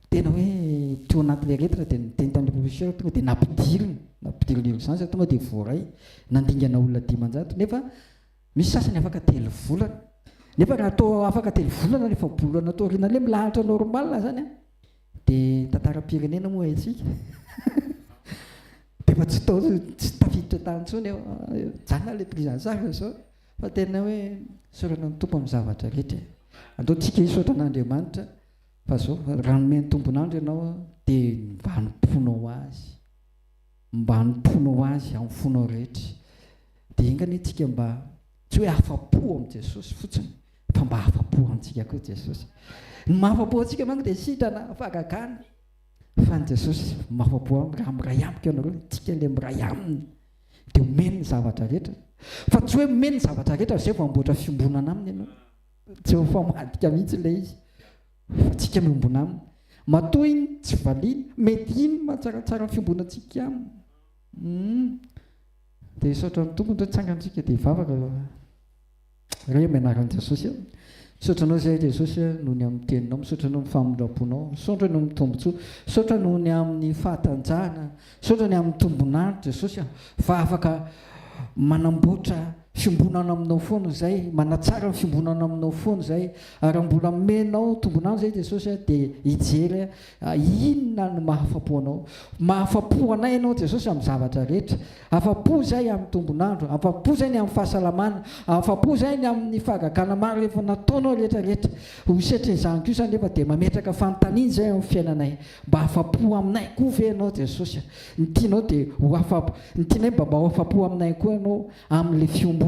tena hoe to anatin'le rehetra dia niteny tamin'le professeur tonga dia nampidiriny urgence tonga dia voaray nandingana olona 10 nefa misy sasany afaka 3 volana nefa raha atao afaka 3 volana rehefa bolana atao rina le milahatra normal zany a dia tantara-pirenena moa isika dia fa tsy tafiditra tantsony jana le prise en charge sao fa tena hoe sorana ny tompo amin'ny zavatra rehetra andao tsika hisaotra an'Andriamanitra fa zao raha nomeny tombonandro ianao dia mba hanomponao azy amin'ny fonao rehetra dia ingany tsika mba tsy hoe afa-po amin'ny Jesosy fotsiny fa mba afa-po amintsika koa Jesosy ny mahafa-po antsika manko dia sitrana fagagana fa ny Jesosy mahafa-po raha miray amiko ianareo tsika le miray aminy dia omeny ny zavatra rehetra fa tsy hoe omeny ny zavatra rehetra zay vao amboatra fiombonana aminy ianao tsy ho famadika mihitsy ilay izy fa tsika miombona aminy matoa iny tsy valiany mety iny mahatsaratsara ny fiombonantsika aminy dia isaotra ny tompony tsangantsika dia hivavaka raha mianaran'i Jesosy saotranao zay Jesosy noho ny amin'ny teninao misaotra noho ny famondraponao saotra noho ny tombontsoa saotra noho ny amin'ny fahatanjahana saotra ny amin'ny tombonandro Jesosy fa afaka manamboatra fiombonana aminao foana zay manatsara ny fiombonana aminao foana zay ary mbola menao tombonandro zay Jesosy dia hijery inona no mahafa-po anao mahafa-po anay ianao Jesosy amin'ny zavatra rehetra afa-po zay amin'ny tombonandro afa-po zay ny amin'ny fahasalamana afa-po zay ny amin'ny fahagagana maro rehefa nataonao rehetrarehetra ho setra izany koa zany nefa dia mametraka fanontaniana zay amin'ny fiainanay mba afa-po aminay koa ve ianao Jesosy ny tianao dia ho afa-po ny tianay mba ho afa-po aminay koa ianao amin'le fiombonana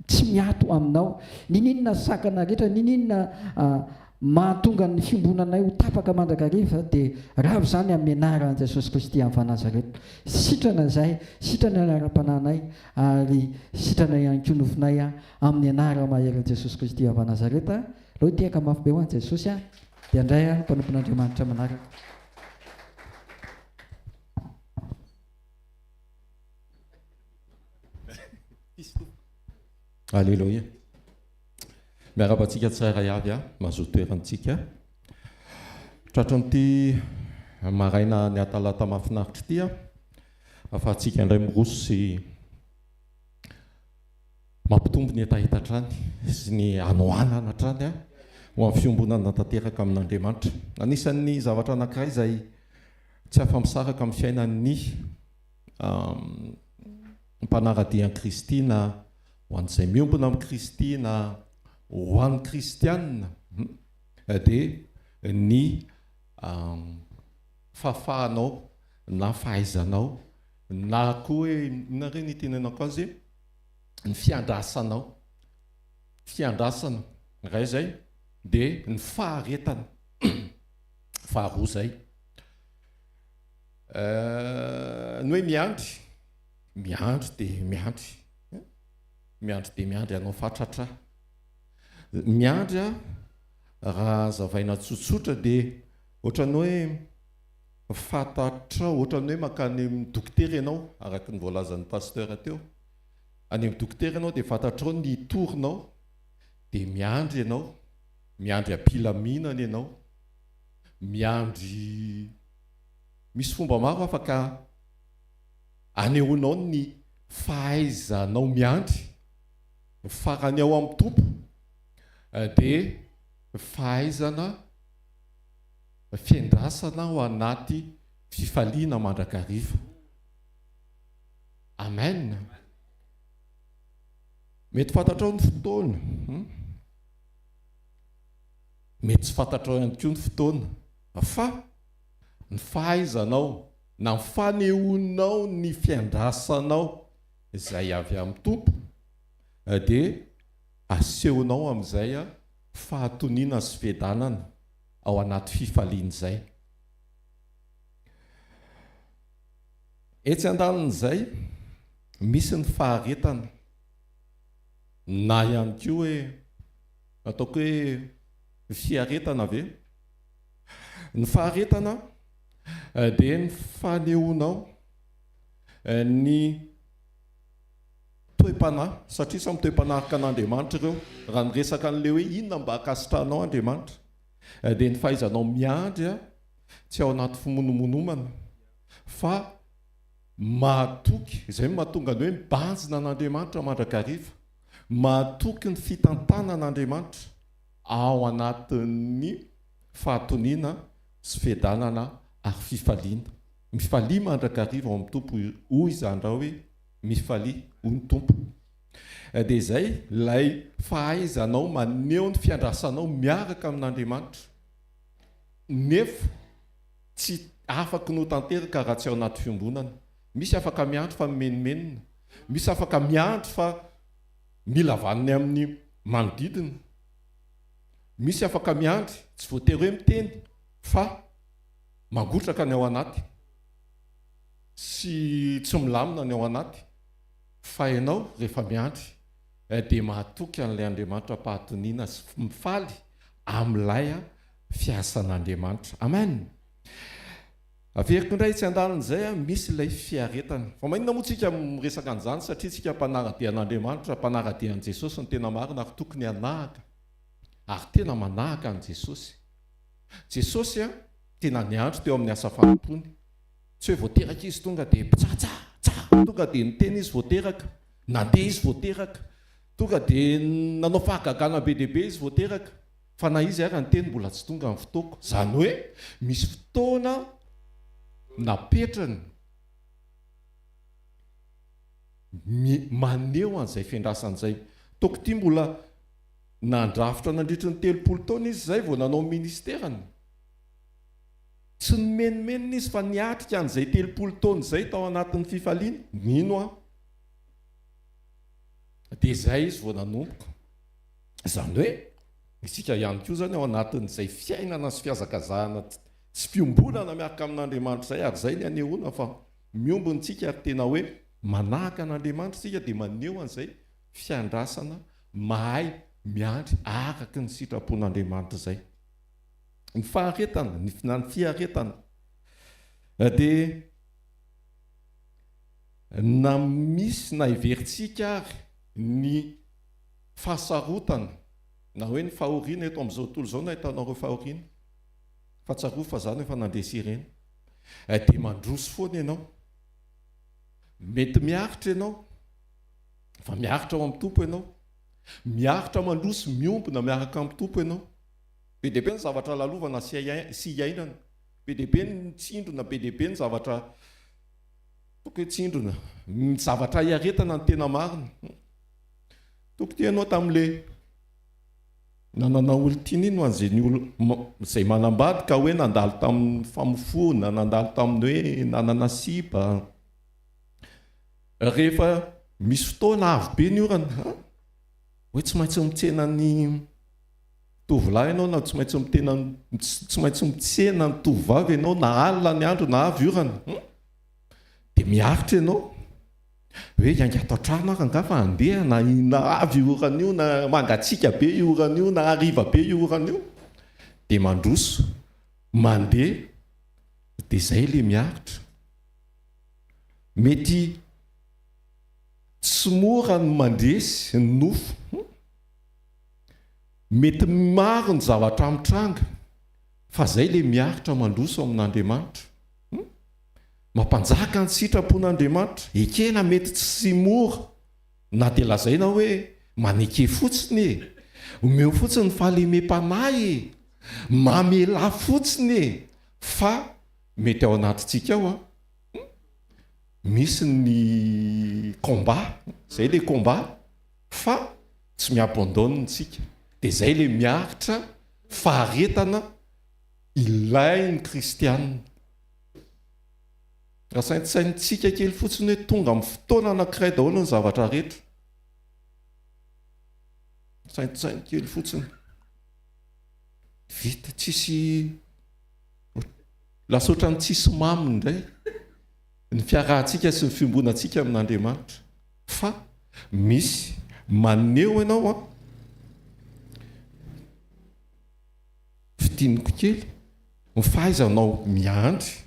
tsy miato aminao ninina sakana rehetra ninina mahatonga ny fiombonanay ho tapaka mandrakariva dia raha zany amin'ny anaran'i Jesosy Kristy amin'ny Nazareta sitrana zay sitrana anaram-pananay ary sitrana ihany koa nofinay amin'ny anara mahery Jesosy Kristy amin'ny Nazareta loha tiaka mafy be ho an'i Jesosy dia andray mpanompon'Andriamanitra manaraka. Alléluia. Miarabantsika tsara avy mahazo toerantsika. Tratran'ity maraina ny atalata mahafinaritra ity afahantsika indray miroso sy mampitombo ny hetaheta hatrany sy ny anohanana hatrany ho amin'ny fiombonana tanteraka amin'Andriamanitra. Anisan'ny zavatra anankiray izay tsy afa-misaraka amin'ny fiainan'ny mpanaradian'i Kristy na ho an'izay miombona amin'ny Kristy na ho an'ny kristianina dia ny fahafahanao na fahaizanao na koa hoe inareo ny tenenako azy ny fiandrasana ray zay dia ny faharetana faharoa zay ny hoe miandry dia miandry anao fatratra miandry raha zavaina tsotsotra dia ohatrany hoe fantatra ohatrany hoe makany dokotera ianao araka ny voalazan'ny pasteur teo any amin'ny dokotera ianao dia fantatrao ny torinao dia miandry ianao miandry ampilaminana ianao miandry misy fomba maro afaka anehoanao ny fahaizanao miandry farany ao amin'ny tompo dia fahaizana fiandrasana ao anaty fifaliana mandrakariva. Amen. Mety fantatrao ny fotoana mety tsy fantatrao ihany koa ny fotoana fa ny fahaizanao na fanehoanao ny fiandrasanao izay avy amin'ny tompo dia asehonao amin'izay fahatoniana sy fiadanana ao anaty fifaliana izay. Etsy andanin'izay misy ny faharetana na ihany koa hoe ataoko hoe fiaretana ve ny faharetana dia ny fanehoanao ny toe-panahy satria samy toe-panahaka an'Andriamanitra ireo raha niresaka an'ilay hoe inona mba hakasitranao Andriamanitra dia ny fahaizanao miandry a tsy ao anaty fimonomonomana fa mahatoky izay mahatonga ny hoe mibanjina an'Andriamanitra mandrakariva, mahatoky ny fitantanan'Andriamanitra ao anatin'ny fahatoniana sy fiadanana ary fifaliana. Mifalia mandrakariva ao amin'ny tompo, hoy izany raha hoe mifalia hoy ny tompo. Dia izay ilay fahaizanao maneho ny fiandrasanao miaraka amin'Andriamanitra, nefa tsy afaka no tanteraka raha tsy ao anaty fiombonana. Misy afaka miandry fa mimenomenona, misy afaka miandry fa mila vaniny amin'ny manodidina, misy afaka miandry tsy voatery hoe miteny fa mangotraka ny ao anaty sy tsy milamina ny ao anaty. Fa ianao rehefa miandry dia mahatoky an'ilay Andriamanitra pahatoniana sy mifaly amin'ilay fiasan'Andriamanitra. Amen. Averiko indray tsy andalin'izay misy ilay fiaretana. Fa maninona moa tsika miresaka an'izany satria tsika mpanaradian'Andriamanitra, mpanaradian'i Jesosy ny tena marina ary tokony hanahaka ary tena manahaka an' Jesosy. Jesosy tena niandry teo amin'ny asa fanampony. Tsy hoe voateraka izy tonga dia tonga dia niteny izy voateraka, nandeha izy voateraka, tonga dia nanao fahagagana be dehibe izy voateraka, fa na izy ary niteny mbola tsy tonga amin'ny fotoako. Izany hoe misy fotoana napetrany maneho an'izay fiandrasan'izay. Toko ity mbola nandrafitra nandritra ny 30 taona izy izay vao nanao ministerany. Tsy nomenomenina izy fa niatrika an'izay 30 taona izay tao anatin'ny fifaliana. Nino dia izay izy vao nanomboka. Izany hoe isika ihany koa zany ao anatin'izay fiainana sy fiazakazahana sy fiombonana miaraka amin'Andriamanitra izay, ary izay ny anehoana fa miombontsika ary tena hoe manahaka an'Andriamanitra isika dia maneho an'izay fiandrasana mahay miandry araka ny sitrapon'Andriamanitra izay. Ny faharetana, ny fiaretana dia na misy na iverintsika ary ny fahasarotana na hoe ny fahoriana eto amin'izao tontolo izao. Na hitanareo fahoriana fa tsaroa fa zany efa nandresy ireny, dia mandroso foana ianao, mety miaritra ianao, fa miaritra ao amin'ny tompo ianao, miaritra mandroso miombona miaraka amin'ny tompo ianao. Be dehibe ny zavatra lalovana sy iainana, be dehibe ny tsindrona, be dehibe ny zavatra toko hoe tsindrona, ny zavatra iaretana ny tena marina. Toko ty ianao tamin'le nanana olon-tiany no an'izay ny izay manambady ka hoe nandalo tamin'ny famofona, nandalo tamin'ny hoe nanana sipa. Rehefa misy fotoana avy be ny orana, hoe tsy maintsy mitsena ny tovolahy ianao, na tsy maintsy mitsena ny tovovavy ianao, na alina ny andro na avy orana, dia miaritra ianao hoe ianga ato an-trano ary nga fa andeha na avy orana io, na mangatsika be io orana io, na hariva be io orana io, dia mandroso mandeha. Dia izay le miaritra. Mety tsy mora ny mandresy ny nofo, mety maro ny zavatra mitranga, fa izay le miaritra mandroso amin'Andriamanitra, mampanjaka ny sitrapon'Andriamanitra. Ekena mety tsy mora, na dia lazaina hoe maneke fotsiny, omeo fotsiny fahalemem-panahy, mamela fotsiny, fa mety ao anatintsika ao misy ny combat, izay le combat, fa tsy miabandonne tsika. Dia izay le miaritra faharetana ilain'ny kristianina. Raha saintsaintsika kely fotsiny hoe tonga amin'ny fotoana anankiray daholo ny zavatra rehetra. Saintsainy kely fotsiny. Vita tsisy lasa ohatran'ny tsisy maminy indray ny fiarahantsika sy ny fiombonantsika amin'Andriamanitra. Fa misy maneho ianao fitiniko kely ny fahaizanao miandry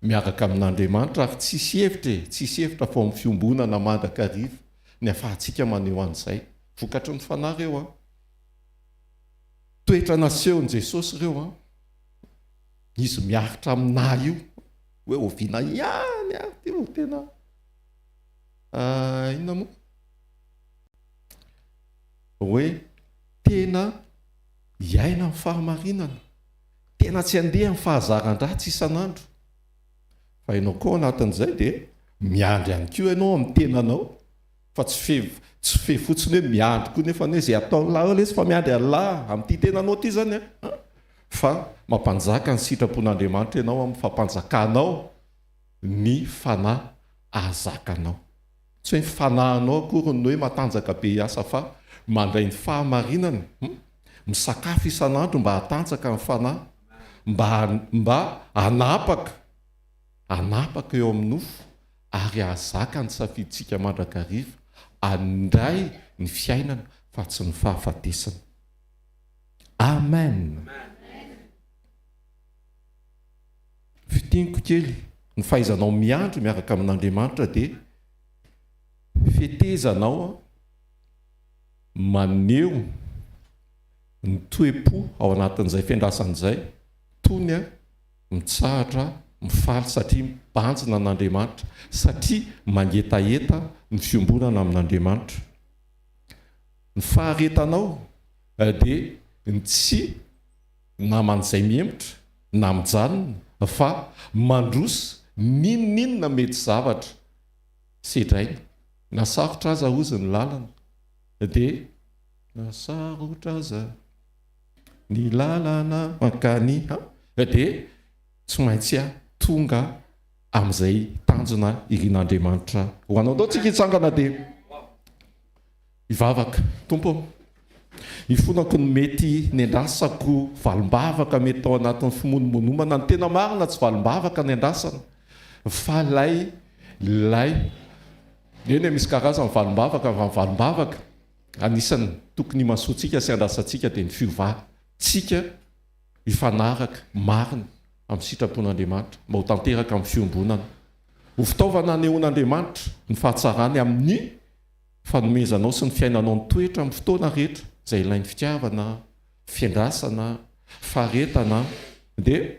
miaraka amin'Andriamanitra ary tsisy hevitra fa amin'ny fiombonana mandrakariva ny afahantsika maneho an'izay. Vokatry ny fanahy ireo toetra nasehon'i Jesosy ireo a izy miaritra aminah io hoe oviana ihany ary ty ho tena inona moa hoe tena hiaina amin'ny fahamarinana tena tsy handeha amin'ny fahazaran-dratsy isan'andro fa ianao koa anatin'izay dia miandry ihany koa ianao amin'ny tenanao fa tsy fe fotsiny hoe miandry koa nefa hoe zay atao lahy lesy fa miandry Allah amin'ity tenanao ty zany fa mampanjaka ny sitrapon'Andriamanitra ianao amin'ny fampanjakanao ny fanahy ahazakanao tsy hoe fanahinao akory ny hoe matanjaka be asa fa mandray ny fahamarinana misakafo isan'andro mba hatanjaka ny fanahy mba anapaka eo amin'ny nofo ary ahazaka ny safiditsika mandrakariva andray ny fiainana fa tsy ny fahafatesana. Amen. Fitiniko kely ny fahaizanao miandry miaraka amin'Andriamanitra dia fetezanao maneho ny toe-po ao anatin'izay fiandrasan'izay tony mitsahatra mifaly satria mibanjina an'Andriamanitra satria mangetaeta ny fiombonana amin'Andriamanitra. Ny faharetanao dia ny tsy naman'izay miemotra na mijanona fa mandroso ninonina mety zavatra sedrainy nasarotra aza ozy ny lalana dia nasarotra aza ny lalana makany dia tsy maintsy tonga amin'izay tanjona irin'Andriamanitra ho anao. Ndao tsika hitsangana dia ivavaka tompo ifonako ny mety ny andrasako valim-bavaka mety tao anatin'ny fimonomonomana ny tena marina tsy valim-bavaka ny andrasana fa lay eny misy karazany valim-bavaka fa valim-bavaka anisany tokony masoantsika sy andrasantsika dia ny fiovahantsika ifanaraka marina amin'ny sitrapon'Andriamanitra mba ho tanteraka amin'ny fiombonana ho fitaovana anehoan'Andriamanitra ny fahatsarany amin'ny fanomezanao sy ny fiainanao ny toetra amin'ny fotoana rehetra izay ilain'ny fitiavana, fiandrasana, faharetana dia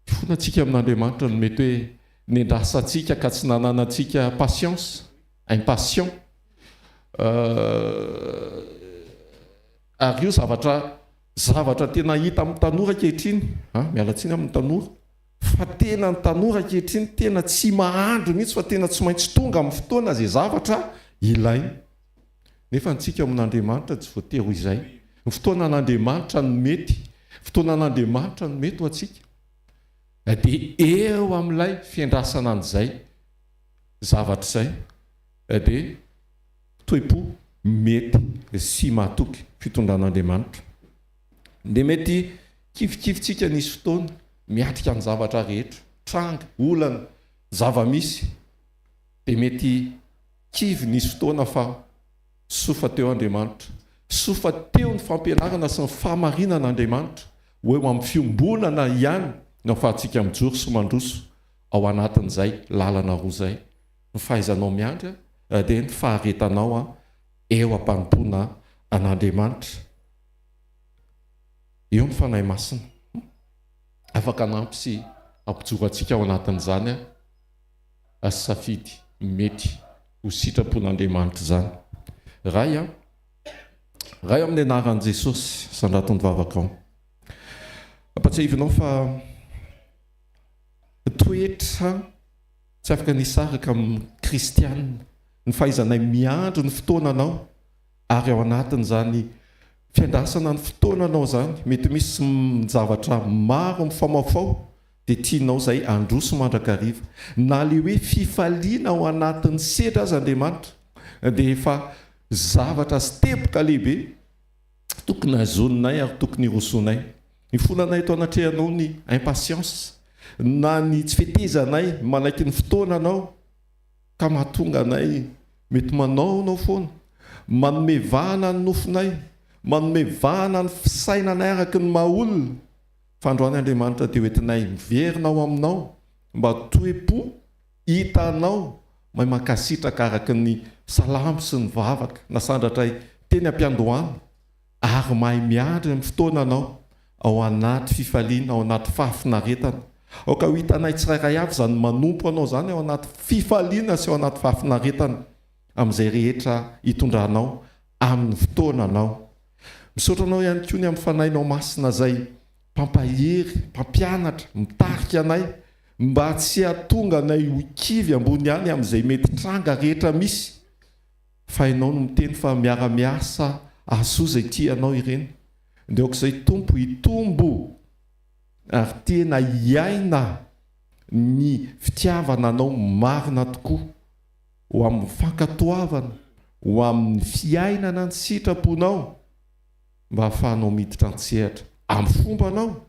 fonantsika amin'Andriamanitra no mety hoe ny andrasantsika ka tsy nananantsika patience, impatient ary io zavatra tena hita amin'ny tanora ankehitriny mialatsiny amin'ny tanora fa tena ny tanora ankehitriny tena tsy mahandro mihitsy fa tena tsy maintsy tonga amin'ny fotoana izay zavatra ilainy nefa ntsika amin'Andriamanitra tsy voatery izay ny fotoana an'Andriamanitra no mety fotoana an'Andriamanitra no mety ho antsika dia eo amin'ilay fiandrasana an'izay zavatra izay dia toe-po mety sy mahatoky fitondran'Andriamanitra dia mety kifikifitsika nisy fotoana miatrika ny zavatra rehetra tranga olana zava-misy dia mety kivy nisy fotoana fa sofa teo Andriamanitra sofa teo ny fampianarana sy ny fahamarinan'Andriamanitra hoe ho amin'ny fiombonana ihany no ahafahantsika mijoro sy mandroso ao anatin'izay lalana roa izay ny fahaizanao miandry dia ny faharetanao eo am-panompona an'Andriamanitra eo ny fanahy masina afaka nampy sy ampijoro antsika ao anatin'izany safidy mety ho sitrapon'Andriamanitra zany ray amin'ny anaran'i Jesosy sandraton'ny vavakao ampatsiavinao fa toetra tsy afaka nisaraka amin'ny kristianina ny fahaizanay miandro ny fotoananao ary ao anatin'izany fiandrasana ny fotoananao zany mety misy zavatra maro mifamafao dia tianao izay androso mandrakariva na le hoe fifaliana ao anatin'ny sedra azy Andriamanitra dia efa zavatra sy teboka lehibe tokony azononay ary tokony irosonay ny fonanay eto anatrehanao ny impatience na ny tsy fetezanay manaiky ny fotoananao ka mahatonga anay mety manaonao foana manomevahana ny nofinay manomevahana ny fisainanay araka ny mahaolona fa androany Andriamanitra dia hoentinay miverinao aminao mba toe-po hitanao mahay makasitraka araka ny salamo sy ny vavaka na sandratra teny am-piandohana ary mahay miandry amin'ny fotoananao ao anaty fifaliana, ao anaty fahafinaretana. Aoka ho hitanay tsirairay avy zany manompo anao zany ao anaty fifaliana sy ao anaty fahafinaretana amin'izay rehetra hitondranao amin'ny fotoananao. Misaotra anao ihany koa ny amin'ny fanahinao masina zay mpampahery, mpampianatra, mitarika anay mba tsy hahatonga anay ho kivy ambony ihany amin'izay mety tranga rehetra misy, fa ianao no miteny fa miara-miasa asoa zay tianao ireny. Dia aok'izay tompo hitombo ary tena hiaina ny fitiavana anao marina tokoa ho amin'ny fankatoavana, ho amin'ny fiainana ny sitraponao, mba hahafahanao miditra antsehatra amin'ny fombanao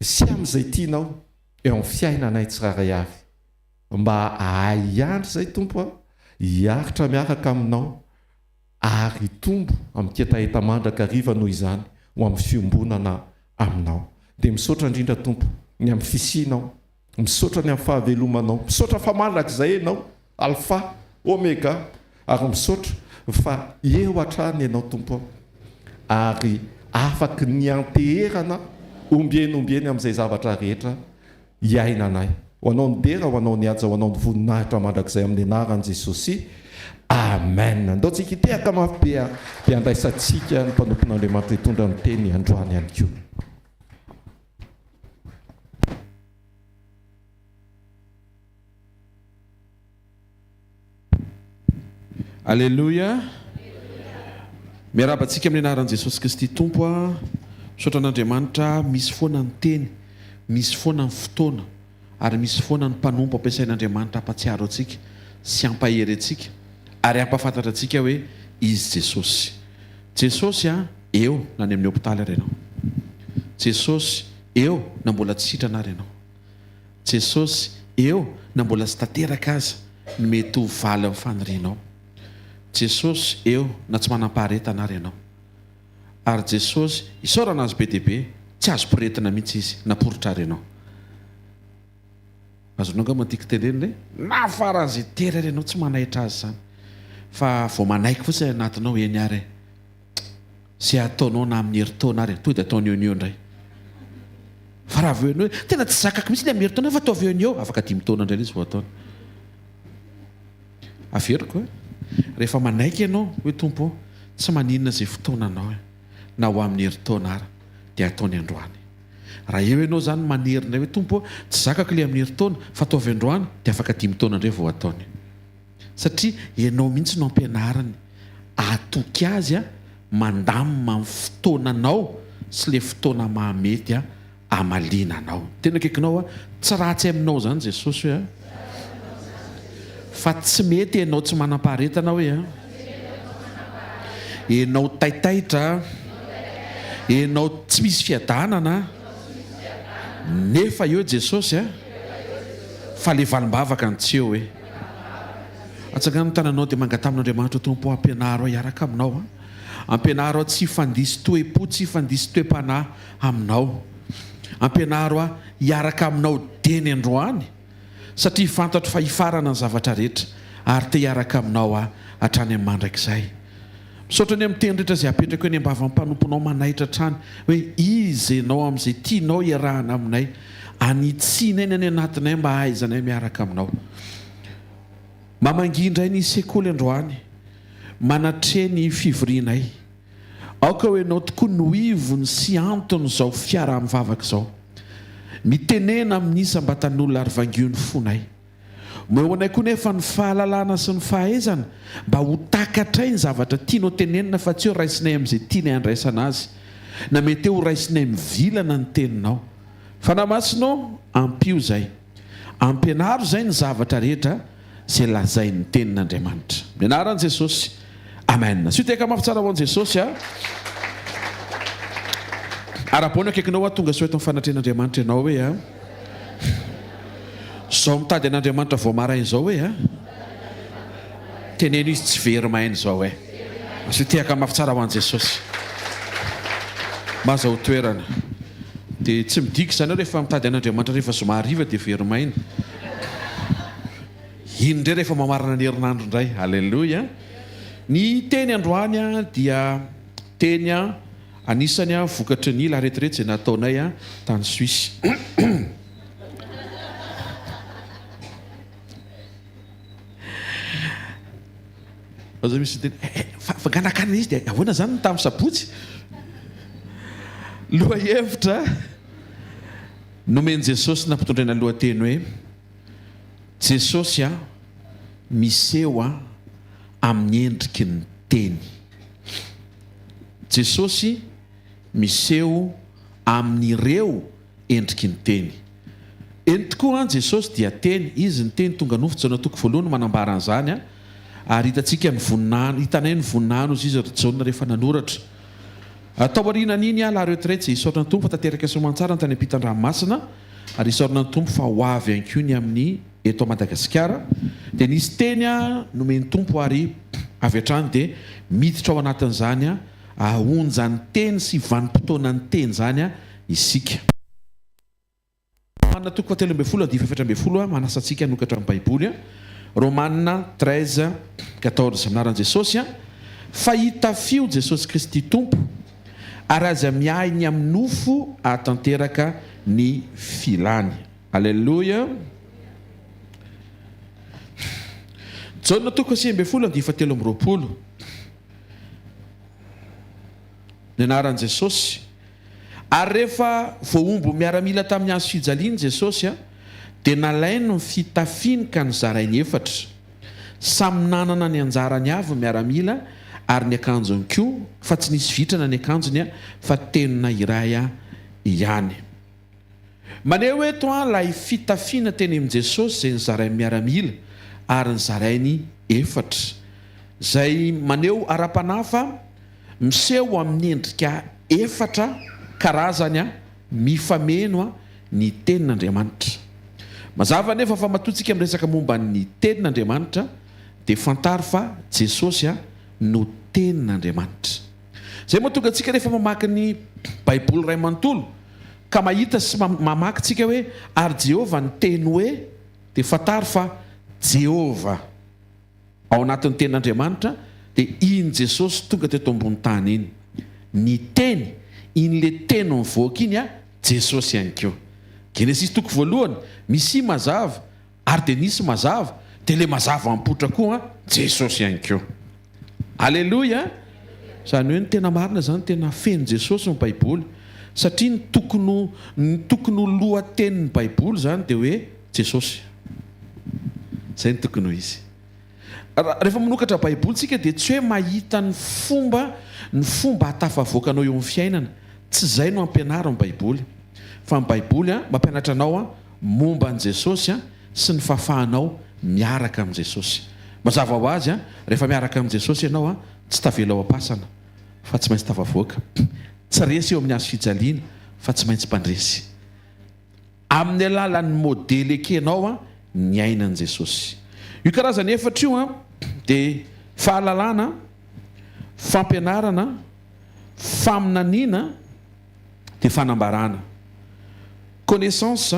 sy amin'izay tianao eo amin'ny fiainanay tsiraray avy, mba ahiandry zay tompo hiaritra miaraka aminao ary tombo amin'ny ketaheta mandraka riva noho izany ho amin'ny fiombonana aminao. Dia misaotra indrindra tompo ny amin'ny fisianao, misaotra ny amin'ny fahavelomanao, misaotra fa mandraka izay ianao alfa omega, ary misaotra fa eo hatrany ianao tompo ary afaky ny anteherana ombieny amin'izay zavatra rehetra hiainanay. Ho anao ny dera, ho anao ny aja, ho anao ny voninahitra mandrakizay amin'ny anaran'i Jesosy. Amen. Andao tsika hitehaka mafy be andraisantsika ny mpanompon'Andriamanitra hitondra ny teny androany ihany koa. Alléluia. Miarabantsika amin'ny anaran'i Jesosy Kristy tompo a. Misaotra an'Andriamanitra, misy foana ny teny, misy foana ny fotoana, ary misy foana ny mpanompo ampiasain'Andriamanitra hampatsiaro antsika sy hampahery antsika ary hampafantatra antsika hoe izy Jesosy. Jesosy a eo na ny amin'ny hôpitaly ary ianao. Jesosy eo na mbola tsy sitrana ary ianao. Jesosy eo na mbola tsy tanteraka aza ny mety ho valy amin'ny fanirianao. Jesosy eo na tsy manam-paharetana ary ianao. Ary Jesosy isaorana azy be dia be, tsy azo mpiretina mihitsy izy naporotra ary ianao. Azonao nga mantiky teneniny na faran'izay tery ary ianao tsy manahitra azy zany, fa vao manaiky fotsiny anatinao eny ary sy ataonao na amin'ny herintaona ary to dia ataony eo indray. Fa raha aveo hoe tena tsy zakako mihitsy ny amin'ny herintaona fa ataovy eo afaka 10 taona indray izy vao ataony. Averiko rehefa manaiky ianao hoe tompo tsy maninona izay fotoananao na ho amin'ny herintaona ary dia ataony androany. Raha eo ianao zany manerina hoe tompo tsy zakako ilay amin'ny herintaona fa ataovy androany dia afaka 10 taona indray vao ataony. Satria ianao mihitsy no ampianarany atoky azy mandamina amin'ny fotoananao sy le fotoana mahamety amalinanao. Tena kekinao tsy ratsy aminao zany Jesosy hoe fa tsy mety ianao tsy manam-paharetana hoe ianao taitaitra, ianao tsy misy fiadanana, nefa eo Jesosy fa le valim-bavaka ny tsy eo hoe atsangano tananao dia mangatamin'Andriamanitra tompo ampianaro hiaraka aminao, ampianaro tsy fandisy toe-po, tsy fandisy toe-panahy aminao, ampianaro hiaraka aminao deny androany satria fantatro fa hifarana ny zavatra rehetra ary te hiaraka aminao hatrany amin'ny mandrakizay. Misaotra ny amin'ny teny rehetra izay apetraka hoe ny ambava mpanomponao manahitra hatrany hoe izy ianao amin'izay tianao iarahana aminay, anitsiana eny any anatinay mba hahaizanay miaraka aminao. Mamangindray ny sekoly androany, manatre ny fivorianay. Aoka hoe ianao tokoa no ivony sy antony izao fiaraha-mivavaka izao. Mitenena amin'ny isam-batan'olona ary vangio ny fonay. Meo anay koa nefa ny fahalalana sy ny fahaizana mba ho takatray ny zavatra tianao tenenina fa tsy ho raisinay amin'izay tianay andraisana azy, na mety ho raisinay mivilana ny teninao. Fa namasinao ampio zay, ampianaro zay ny zavatra rehetra zay lazay ny tenin'Andriamanitra. Mianaran'i Jesosy. Amen. Sy teka mafy tsara ho an'i Jesosy ara-pony akaikinao tonga sy ho eto amin'ny fanatrehan'Andriamanitra ianao hoe zao mitady an'Andriamanitra vao maraina izao hoe teneno izy tsy very maina izao hoe sy tehaka mafy tsara ho an'i Jesosy. Maza ho toerana dia tsy midika izany rehefa mitady an'Andriamanitra rehefa somary riva dia very maina. Iny indray rehefa mamarana ny herinandro indray. Halleluja. Ny teny androany dia teny anisany vokatry ny ila rehetrarehetra izay nataonay tany Suisse. Aza misy teny fanganakana izy dia ahoana zany tamin'ny sabotsy. Loha hevitra nomeny Jesosy nampitondraina lohateny hoe Jesosy miseho amin'ny endriky ny teny. Jesosy miseho amin'ireo endriky ny teny. Eny tokoa Jesosy dia teny, izy ny teny tonga nofotsy na toko voalohany manambara an'izany ary hitantsika ny voninahino, hitanay ny voninahino izy Jaona rehefa nanoratra. Atao aorianan'iny la retraite isaorana ny tompo fa tanteraka soamantsara ny tany ampitan-dranomasina ary isaorana ny tompo fa ho avy ihany ny amin'ny eto Madagasikara. Dia nisy teny nomeny tompo ary avy hatrany dia miditra ao anatin'izany ahonja ny teny sy vanim-potoana ny teny zany isika. Romanina toko 7:10 manasantsika nokatra amin'ny Baiboly. Romanina 13:14 anaran'i Jesosy fahita fio Jesosy Kristy tompo ary aza miahy ny amin'ny nofo atanteraka ny filany. Alleluia. Jaona toko 9:17 ny anaran'i Jesosy. Ary rehefa voaombo miaramila tamin'ny hazo fijaliany Jesosy dia nalainy ny fitafiny ka nizarainy efatra. Samy nanana ny anjarany avy miaramila ary ny akanjony koa, fa tsy nisy vitrana ny akanjony fa tenona iray ihany. Maneho eto lay fitafiana teny amin'i Jesosy izay nizarainy miaramila ary nizarainy efatra. Zay maneho ara-panafa miseho amin'ny endrika efatra karazany mifameno ny tenin'Andriamanitra. Mazava nefa fa matotsika amin'ny resaka momba ny tenin'Andriamanitra dia fantaro fa Jesosy no tenin'Andriamanitra. Zay mahatonga antsika rehefa mamaky ny Baiboly ray manontolo ka mahita sy mamaky tsika hoe ary Jehova ny teny hoe, dia fantaro fa Jehova ao anatin'ny tenin'Andriamanitra dia iny Jesosy tonga teto ambony tany iny. Ny teny in'le teny mivoaka iny Jesosy ihany koa. Genesis toko voalohany misy mazava ary dia nisy mazava dia le mazava ampotra koa Jesosy ihany koa. Alleluia. Zany hoe ny tena marina zany tena feno Jesosy ny Baiboly satria ny tokony lohatenin'ny Baiboly zany dia hoe Jesosy. Zay ny tokony ho izy. Rehefa manokatra Baiboly tsika dia tsy hoe mahita ny fomba hatafavoakanao eo amin'ny fiainana. Tsy zay no ampianariny Baiboly. Fa ny Baiboly mampianatra anao momba an' Jesosy sy ny fahafahanao miaraka amin'i Jesosy. Mazava ho azy rehefa miaraka amin'i Jesosy ianao tsy tavela ao am-pasana fa tsy maintsy tafavoaka. Tsy resy eo amin'ny hazo fijaliana fa tsy maintsy mpandresy. Amin'ny alalan'ny modely ekenao ny ainan'i Jesosy. Io karazany efatra io dia fahalalana, fampianarana, faminaniana dia fanambarana. Connaissance,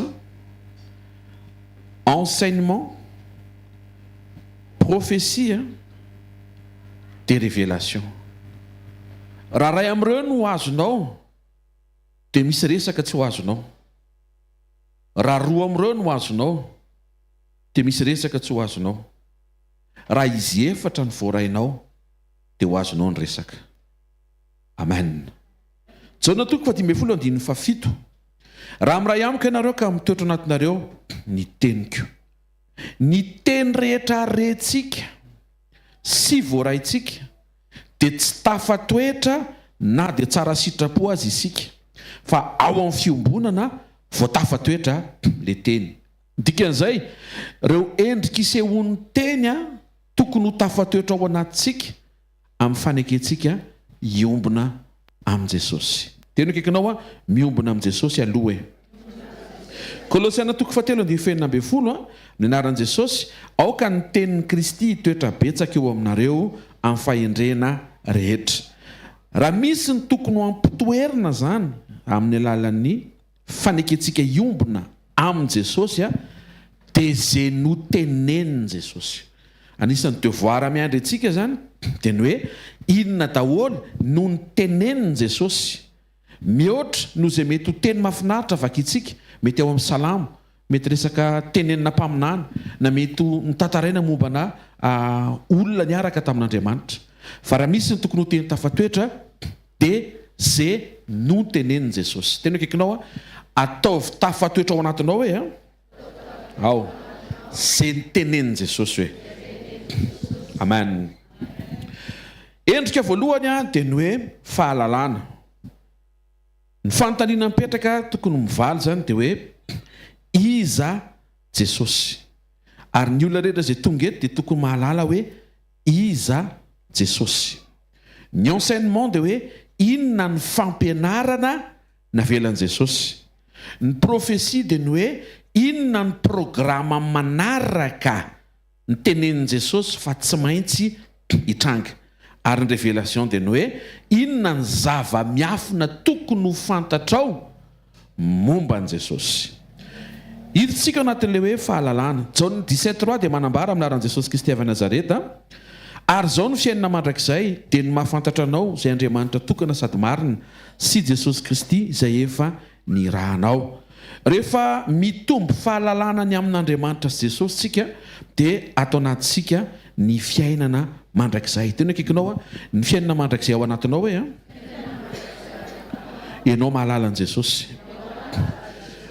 enseignement, prophétie de révélation. Raha ray amin'ireo no azonao dia misy resaka tsy ho azonao. Raha roa amin'ireo no azonao dia misy resaka tsy ho azonao. Raha izy efatra ny voarainao dia ho azonao ny resaka. Amen. Jaona toko 10:17 raha amiray amiko ianareo ka mitoetra anatinareo ny teniko. Ny teny rehetra rentsika sy voaraintsika dia tsy tafatoetra na dia tsara sitrapo azy isika fa ao amin'ny fiombonana vao tafatoetra le teny. Dikan'izay ireo endrika isehoan'ny teny tokony ho tafatoetra ao anatintsika amin'ny fanekentsika iombona amin'i Jesosy. Teny akaikinao miombona amin'i Jesosy aloha. Kolosiana toko 4:20 ny anaran'i Jesosy aoka ny tenin'i Kristy toetra betsaka eo aminareo amin'ny fahendrena rehetra. Raha misy ny tokony ho ampitoerina zany amin'ny alalan'ny fanekentsika iombona amin'i Jesosy dia zay no tenenin'i Jesosy. Anisan'ny devoir miandry antsika zany dia ny hoe inona daholo no ny teneniny Jesosy mihoatra no izay mety ho teny mahafinaritra vakitsika, mety ao amin'ny salamo, mety resaka tenenina mpaminany, na mety ho mitantaraina mombana olona niaraka tamin'Andriamanitra. Fa raha misy ny tokony ho teny tafatoetra dia zay no teneniny Jesosy. Tena kaikinao ataovy tafatoetra ao anatinao hoe ao zay ny teneniny Jesosy hoe. Amen. Endrika voalohany dia ny hoe fahalalana. Ny fanontaniana mipetraka tokony mivaly zany dia hoe iza Jesosy. Ary ny olona rehetra zay tonga eto dia tokony mahalala hoe iza Jesosy. Ny enseignement dia hoe inona ny fampianarana navelan'i Jesosy. Ny prophétie dia ny hoe inona ny programa manaraka ny tenenini Jesosy fa tsy maintsy hitranga. Ary ny révélation dia ny hoe inona ny zava-miafina tokony ho fantatrao momba ni Jesosy. Hiditsika ao anatin'ilay hoe fahalalana. Jaune 17:3 dia manambara aminaran'i Jesosy Kristy avy Nazareta. Ary zao ny fiainana mandrakizay dia ny mahafantatra anao izay Andriamanitra tokana sady marina sy Jesosy Kristy izay efa nirahanao. Rehefa mitombo fahalalana ny amin'Andriamanitra sy Jesosy tsika dia atao anatsika ny fiainana mandrakizay. Tena kaikinao ny fiainana mandrakizay ao anatinao hoe ianao mahalala an Jesosy.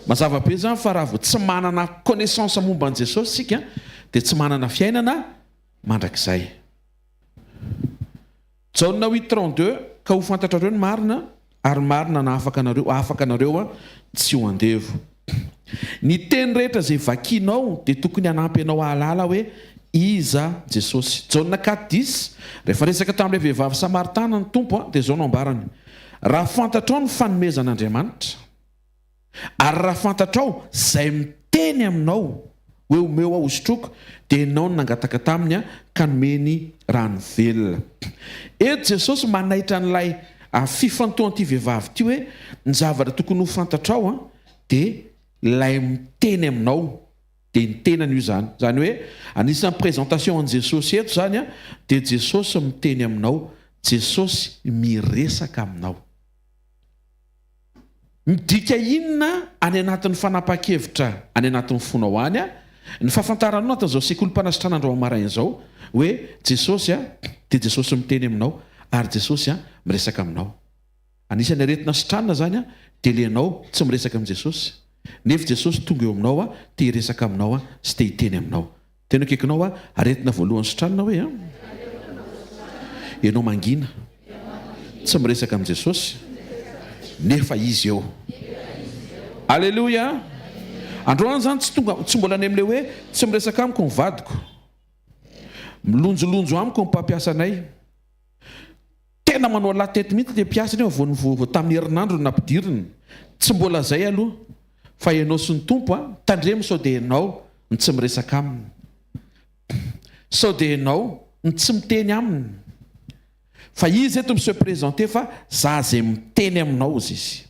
Mazava be zany fa raha vao tsy manana connaissance momba an Jesosy sika dia tsy manana fiainana mandrakizay. Jaune 8:32 ka ho fantatrareo ny marina ary marina na afaka anareo tsy ho andevo. Ny teny rehetra zay vakinao dia tokony hanampy anao hahalala hoe iza Jesosy. Jaune 4:10 rehefa resaka tamin'ilay vehivavy Samaritana ny tompo dia zao no ambarany: raha fantatrao ny fanomezan'Andriamanitra ary raha fantatrao zay miteny aminao hoe omeo aho osotroko dia ianao no nangataka taminy ka nomeny rano velona. Eto Jesosy manaitra n'ilay fifantohan'ity vehivavy ty hoe ny zavatra tokony ho fantatrao dia ilay miteny aminao dia ny tenany io zany. Zany hoe anisan'ny présentation an Jesosy eto zany dia Jesosy miteny aminao, Jesosy miresaka aminao. Midika inona any anatin'ny fanapa-kevitra any anatin'ny fonao any ny fahafantaranao anatin'izao sekolim-panasitrana andro amaraina izao hoe Jesosy dia Jesosy miteny aminao ary Jesosy miresaka aminao. Anisan'ny aretina sitrana zany dia ianao tsy miresaka amin'i Jesosy nefa Jesosy tonga eo aminao te hiresaka aminao sy te hiteny aminao. Tena kaikinao aretina voalohany sitrana hoe ianao mangina tsy miresaka amin'i Jesosy nefa izy eo. Alleluia. Androany zany tsy mbola any amin'ilay hoe tsy miresaka amiko ny vadiko, milonjolonjo amiko ny mpampiasa anay. Tena manao latety mihitsy dia mpiasa ny vao tamin'ny herinandro no nampidiriny. Tsy mbola zay aloha fa ianao sy ny tompo tandremo sao dia ianao ny tsy miresaka aminy, sao dia ianao ny tsy miteny aminy. Fa izy eto miseho présenter fa za zay miteny aminao izy.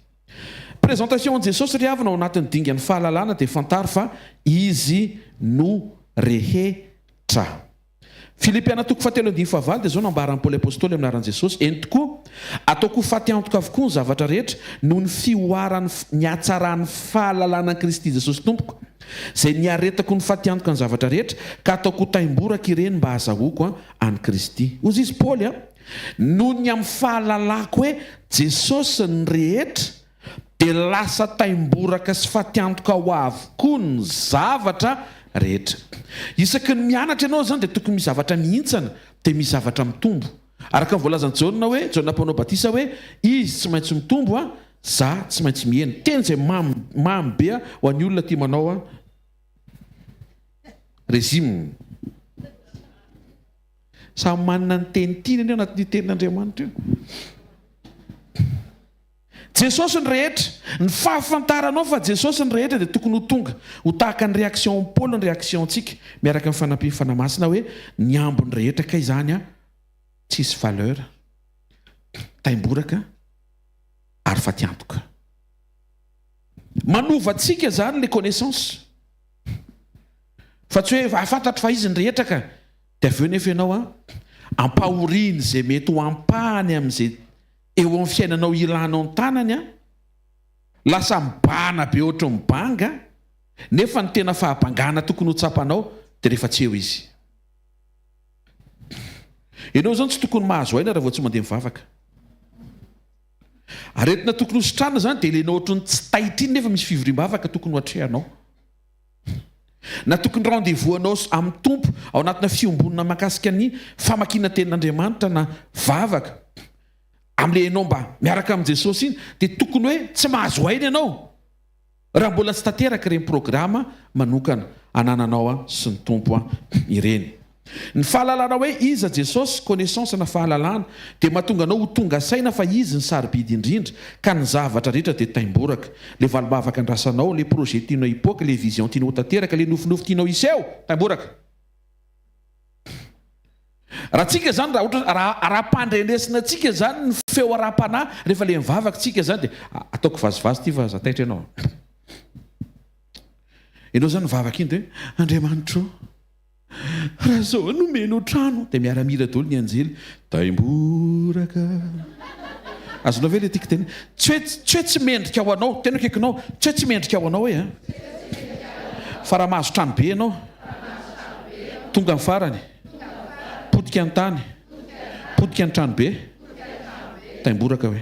Présentation an Jesosy ry havana ao anatin'ny dingan'ny fahalalana dia fantaro fa izy no rehetra. Filipiana 4:7 dia zao nambaran'ny Paoly apôstôly aminaran'i Jesosy: eny tokoa ataoko faty-antoka avokoa ny zavatra rehetra noho ny fioarany ny hatsaran'ny fahalalana Kristy Jesosy tompoko, zay niaretako ny faty-antoka ny zavatra rehetra ka ataoko taimboraka ireny mba hahazahoako any Kristy. Ozy izy Paoly noho ny amin'ny fahalalako hoe Jesosy ny rehetra dia lasa taimboraka sy faty-antoka ho avokoa ny zavatra rehetra. Isaky ny mianatra ianao zany dia tokony misy zavatra mihintsana dia misy zavatra mitombo. Araka ny voalazan'i Jaune hoe Jaune mpanao batisa hoe izy tsy maintsy mitombo za tsy maintsy mihena. Teny izay mamy be ho an'ny olona tia manao régime. Samy manana ny teny tiany ianao anatin'ny tenin'Andriamanitra io. Jesosy ny rehetra, ny fahafantaranao fa Jesosy ny rehetra dia tokony ho tonga ho tahaka ny réaction Paul ny réaction antsika miaraka amin'ny fanampia fanamasina hoe ny ambony rehetra ka izany tsisy valeur, taimboraka ary faty-antoka. Manova antsika zany le connaissance fa tsy hoe afantatra fa izy ny rehetra ka dia aveo nefa ianao ampahoriny izay mety ho ampahany amin'izay eo amin'ny fiainanao ilanao ny tanany a lasa mibana be ohatry mibanga nefa ny tena fahabangana tokony ho tsapanao dia rehefa tsy eo izy. Ianao zany tsy tokony mahazo aina raha vao tsy mandeha mivavaka. Aretina tokony ho sitrana zany dia ilainao ohatry ny tsy taitra iny nefa misy fivoriam-bavaka tokony ho atrehanao. Na tokony rendez-vous anao amin'ny tompo ao anatina fiombonana mahakasika ny famakiana tenin'Andriamanitra na vavaka amin'ilay ianao mba miaraka amin'i Jesosy iny dia tokony hoe tsy mahazo aina ianao raha mbola tsy tanteraka ireny programa manokana anananao sy ny tompo ireny. Ny fahalalana hoe iza Jesosy, connaissance na fahalalana dia mahatonga anao ho tonga saina fa izy ny sarobidy indrindra ka ny zavatra rehetra dia taimboraka. Le valibavaka andrasanao, le projet tianao hipoaka, le vision tianao tanteraka, le nofinofy tianao hiseho, taimboraka. Raha tsika zany raha-pandrenesina atsika zany ny feo ara-panahy rehefa le mivavaka tsika zany dia ataoko vazivazy ty fa zataitra ianao. Ianao zany mivavaka iny dia Andriamanitro raha zao nomeno trano dia miaramira daholo ny anjely taimboraka. Azonao ve le tiako teny tsy hoe tsy mendrika ao anao tena kaikinao tsy hoe tsy mendrika ao anao hoe fa raha mahazo trano be ianao tonga amin'ny farany potika ny tany potika ny trano be taimboraka hoe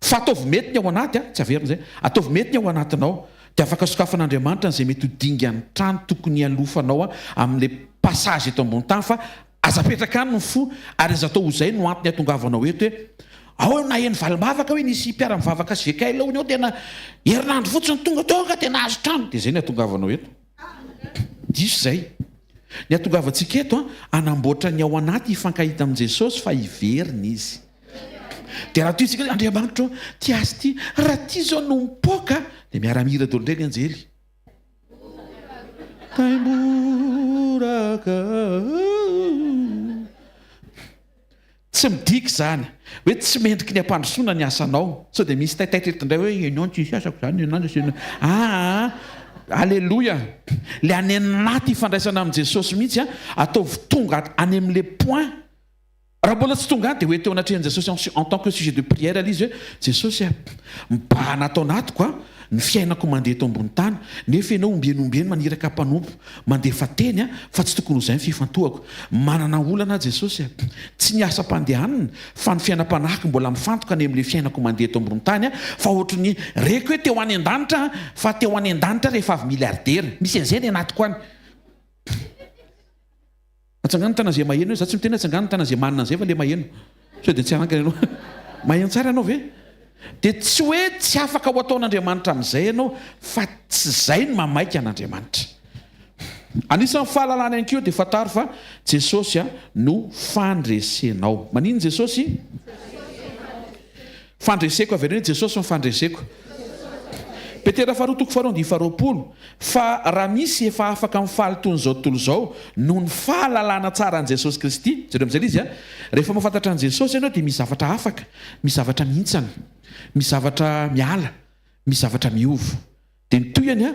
fa ataovy mety ny ao anaty tsy averina zay ataovy mety ny ao anatinao dia afaka sokafan'Andriamanitra n'izay mety ho dinga ny trano tokony alofanao amin'ilay passage eto ambony tany fa azapetraka any ny fo ary aza atao ho zay no antony atongavanao eto hoe ao na eny valim-bavaka hoe nisy mpiara-mivavaka sy vekailao ao tena herinandro fotsiny tonga tonga tena azo trano dia zay ny atongavanao eto. Diso zay ny atongavantsika eto anamboatra ny ao anaty hifankahita amin'i Jesosy fa hiverina izy. Dia raha toy isika Andriamanitra ty azy ty raha ty zao no mipoaka dia miaramira daholo ndray ny anjely taimboraka. Tsy midiky zany hoe tsy mendriky ny ampandrosoana ny asanao sao dia misy taitaitra indray hoe ianao tsisy asako zany alleloia. Le any anaty ifandraisana amin'i Jesosy mihitsy ataovy tonga any amin'le point. Raha mbola tsy tonga any dia hoe teo anatrehan'i Jesosy en tant que sujet de prière izy hoe Jesosy mibahana atao anatiko ny fiainako mandeha eto ambony tany nefa ianao ombienombieny maniraka mpanompo mandefa teny fa tsy tokony ho izay ny fifantohako. Manana olana Jesosy tsy ny asa-pandehanana fa ny fiainam-panahiko mbola mifantoka any amin'ilay fiainako mandeha eto ambony tany fa ohatra ny reko hoe teo any an-danitra fa teo any an-danitra rehefa avy miliardera misy an'izay ny anatiko any. Atsangano tana zay maheno za tsy miteny atsangano tana zay manana an'izay fa le maheno sao dia tsy hankana ianao maheno tsara ianao ve dia tsy hoe tsy afaka ho ataon'Andriamanitra amin'izay ianao fa tsy izay no mamaika an'Andriamanitra. Anisan'ny fahalalana ihany koa dia fantaro fa Jesosy no fandresenao. Manino Jesosy? Fandreseko avy ireny Jesosy no fandreseko. Petera 2:20 fa raha misy efa afaka mifaly toy izao tontolo izao no ny fahalalana tsara an' Jesosy Kristy. Jereo amin'izay izy rehefa mahafantatra an' Jesosy ianao dia misy zavatra afaka, misy zavatra mihintsana, misy zavatra miala, misy zavatra miova. Dia ny toyany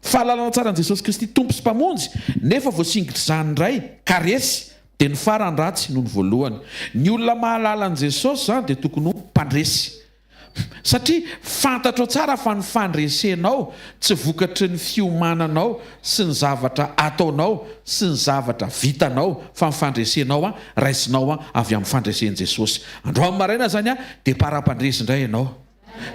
fahalalana tsara an' Jesosy Kristy tompo sy mpamonjy nefa voasingitra izany iray karesy dia ny farany ratsy noho ny voalohany. Ny olona mahalala an' Jesosy zany dia tokony mpandresy satria fantatro tsara fa ny fandresenao tsy vokatry ny fiomananao sy ny zavatra ataonao sy ny zavatra vitanao fa ny fandresenao raisinao avy amin'ny fandresen'i Jesosy. Androany maraina zany dia para-pandresy indray ianao,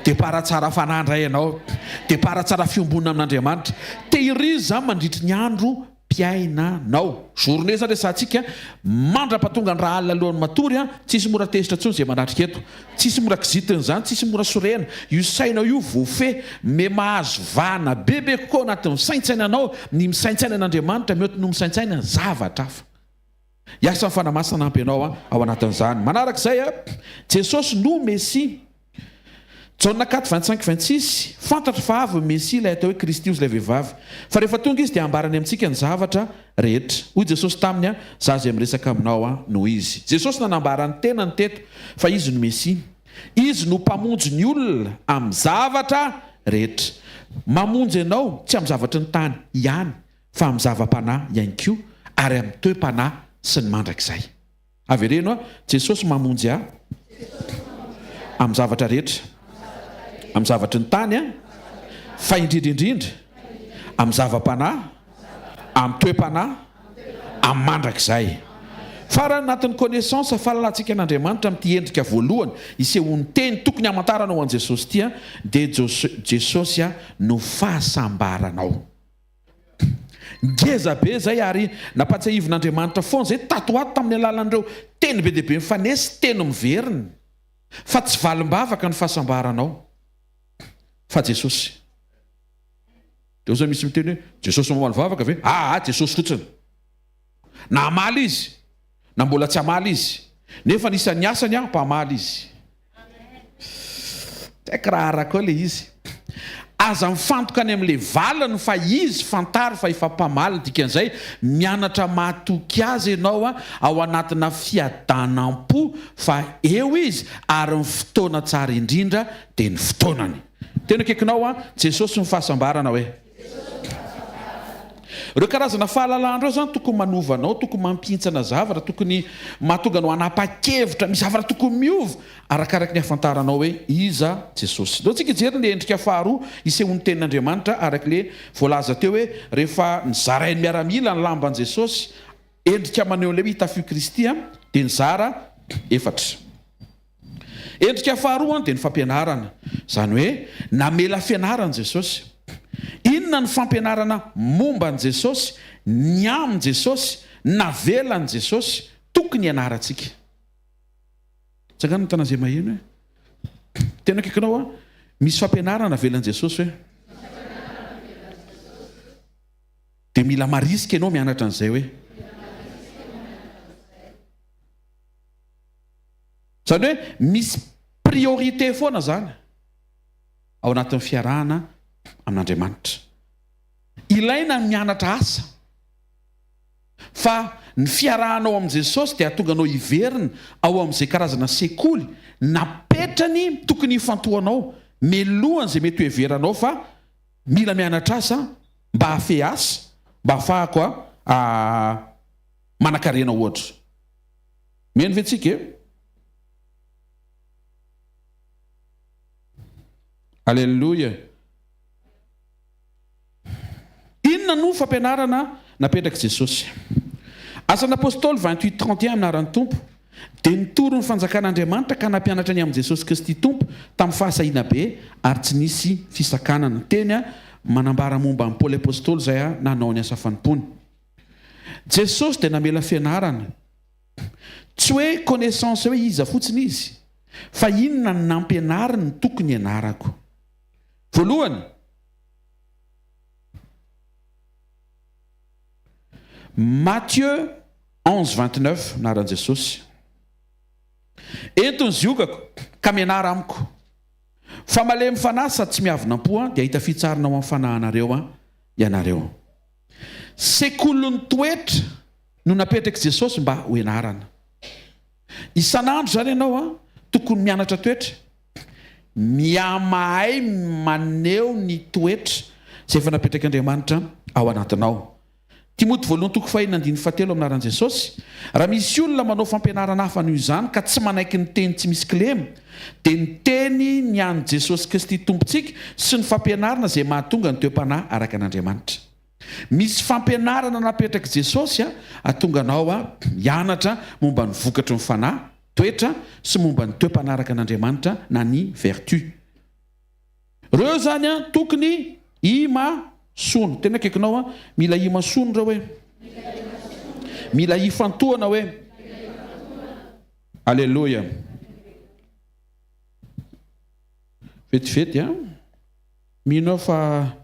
dia para-tsara fanahy indray ianao, dia para-tsara fiombonana amin'Andriamanitra. Tehirizy zany mandritry ny andro mpiainanao. Journée zany resantsika mandra-patonga ny raha alina alohan'ny matory tsisy mora tezitra ntsony izay manatrika eto, tsisy mora kizitiny zany, tsisy mora sorena. Io sainao io vofe me mahazo vana bebe kokoa anatin'ny misaintsainanao. Ny misaintsaina an'Andriamanitra mety no misaintsaina ny zavatra hafa. Hiasa ny fanamasina ampy ianao ao anatin'izany. Manarak'izay Jesosy no Messia. Jauna 4:25-26 fantatra fa avy Messia ilay atao hoe Kristy ilay vehivavy. Fa rehefa tonga izy dia ambarany amintsika ny zavatra rehetra. Hoy Jesosy taminy za izay miresaka aminao no izy. Jesosy nanambarany tena ny teto fa izy no Messia. Izy no mpamonjy ny olona amin'ny zavatra rehetra. Mamonjy ianao tsy amin'ny zavatra ny tany ihany fa amin'ny zava-panahy ihany koa ary amin'ny toe-panahy sy ny mandrakizay. Avy reno a Jesosy mamonjy amin'ny zavatra rehetra, amin'ny zavatry ny tany fa indrindraindrindra amin'ny zava-panahy, amin'ny toe-panahy, amin'ny mandrakizay. Fa raha anatin'ny connaissance fahalalantsika an'Andriamanitra amin'ity endrika voalohany isehon'ny teny tokony hamantarana ho an' Jesosy ity dia Jesosy no fahasambaranao. Ngeza be zay ary napatsiahivin'Andriamanitra foana zay tatoato tamin'ny alalan'ireo teny be deaibe mifanesy teny miveriny fa tsy valim-bavaka ny fahasambaranao fa Jesosy. Dia zao misy miteny hoe Jesosy mamaly vavaka ve? Jesosy fotsiny. Na amaly izy na mbola tsy amaly izy nefa nisan'ny asany mpamaly izy. Tsaika raha araka le izy aza mifantoka any amin'le valany fa izy fantary fa efa mpamaly. Dikan'izay mianatra mahatoky azy ianao ao anatina fiadanam-po fa eo izy ary ny fotoana tsara indrindra dia ny fotoanany. Tena kekinao Jesosy ny fahasambarana hoe ireo karazana fahalalandreo zany tokony manovanao, tokony mampintsana zavatra, tokony mahatonga anao hanapa-kevitra misy zavatra tokony miova arakaraka ny hafantaranao hoe iza Jesosy. Dao tsika jery ny endrika faharoa isehon'ny tenin'Andriamanitra arak'le voalaza teo hoe rehefa nizarainy miaramila ny lamban Jesosy endrika maneho le hitafio Kristy dia nizara efatra. Endrika faharoa dia ny fampianarana, zany hoe namela fianarana Jesosy. Inona ny fampianarana momba an' Jesosy, ny amin' Jesosy, navelan' Jesosy tokony ianarantsika. Tsangano tana zay maheno hoe tena kekinao misy fampianarana navelan' Jesosy hoe dia mila marisika ianao mianatra an'izay hoe zany hoe misy priorité foana zany ao anatin'ny fiarahana amin'Andriamanitra. Ilaina mianatra asa fa ny fiarahanao amin'i Jesosy dia atonga anao hiverina ao amin'izay karazana sekoly napetrany tokony hifantohanao melohany izay mety hoheveranao fa mila mianatra asa mba hafe asa mba hafahako manan-karena ohatra. Meno ve tsika Alleluia. Inona no fampianarana napetraka Jesosy? Asan'Apôstôly 28:31 minaran'ny Tompo dia nitoro ny fanjakan'Andriamanitra ka nampianatra ny amin'i Jesosy Kristy Tompo tamin'ny fahasahiana be ary tsy nisy fisakanana. Teny manambara momba amin'ny Paoly Apôstôly zay nanao ny asa fanompony. Jesosy dia namela fianarana, tsy hoe connaissance hoe iza fotsiny izy fa inona ny nampianarany ny tokony ianarako. Voalohany, Matthieu 11:29 minaran' Jesosy. Eto ny ziokako ka mianara amiko fa malemy fanahy sady tsy miavonam-po dia hita fitsarina ao amin'ny fanahinareo ianareo. Sekolon'ny toetra no napetraka Jesosy mba ho ianarana. Isan'andro zany ianao tokony mianatra toetra, miamahay maneho ny toetra izay efa napetrak'Andriamanitra ao anatinao. Timoty 2:1-7 aminaran'i Jesosy. Raha misy olona manao fampianarana hafa noho izany ka tsy manaiky ny teny tsy misy kilema dia ny teny ny an'i Jesosy Kristy tompontsika sy ny fampianarana izay mahatonga ny toe-panahy araka an'Andriamanitra. Misy fampianarana napetraka Jesosy atonga anao hianatra momba ny vokatry ny fanahy, toetra sy momba ny toe-panahy araka an'Andriamanitra na ny vertu. Reo zany tokony sono. Tena kekinao mila imasono reo hoe mila ifantohana hoe Alleluia. Vetivety minao fa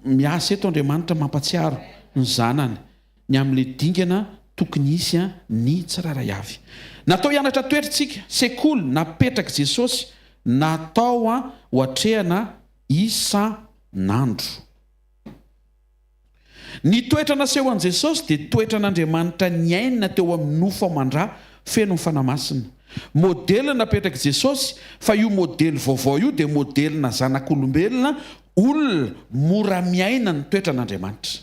miasa eto Andriamanitra mampatsiaro ny zanany ny amin'le dingana tokony isy ny tsiraray avy. Natao hianatra toetritsika sekoly napetraka Jesosy natao hoatrehana isan'andro. Ny toetra naseho an' Jesosy dia toetra n'Andriamanitra ny ainina teo amin'ny nofo amandra feno ny fanamasina. Modely napetraka Jesosy, fa io modely vaovao io dia modelina zanak'olombelona, olona mora miaina ny toetran'Andriamanitra.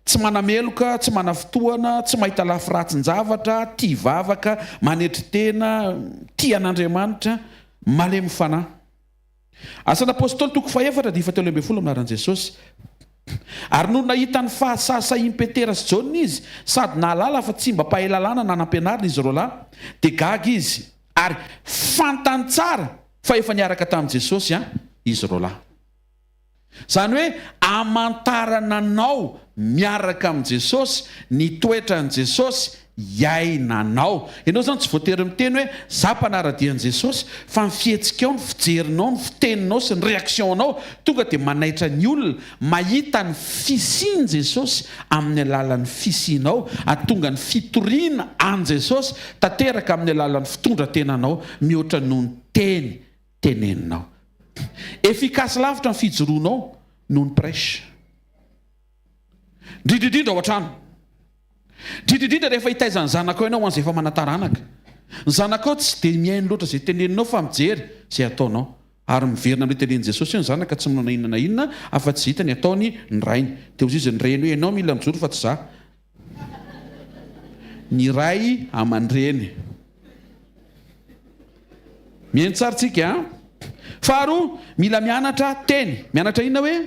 Tsy manameloka, tsy manafotoana, tsy mahita lafiratsin-javatra, tia vavaka, manetry tena, tia an'Andriamanitra, malemy fanahy. Asan'ny apôstôly toko 4 dia 17 minaran'i Jesosy. Ary no nahita ny fahasasaim Petera sy Jaona izy, sady nahalala fa tsy mba mpahay lalàna na nampianarina izy roa lahy, dia gaga izy ary fantany tsara fa efa niaraka tamin'i Jesosy izy roa lahy. Zany hoe amantarana anao miaraka amin'ny Jesosy, ny toetran'i Jesosy iainanao. Ianao zany tsy voatery miteny hoe za mpanaradian'i Jesosy, fa ny fihetsika ao, ny fijerinao, ny fiteninao sy ny réactionnao tonga dia manaitra ny olona mahita ny fisian'i Jesosy amin'ny alalan'ny fisianao, atonga ny fitoriana an' Jesosy tanteraka amin'ny alalan'ny fitondrantenanao mihoatra noho ny teny teneninao. Efikasy lavitra ny fijoroanao noho ny prêche. Indrindrindrindra ao an-trano, indrindrindrindra rehefa hitaizany zanakao ianao ho an'izay efa manataranaka. Ny zanakao tsy dia mihaino loatra izay teneninao fa mijery izay ataonao, ary miverina amin'ny tenenin' Jesosy io ny zanaka tsy manao na inona na inona afa-tsy hita ny ataony ny rainy. Dia hozy izy ny reny hoe ianao mila mijoro fa tsy za. Ny ray aman-dreny. Mihaino tsara tsika a? Faharoa, mila mianatra teny. Mianatra inona hoe?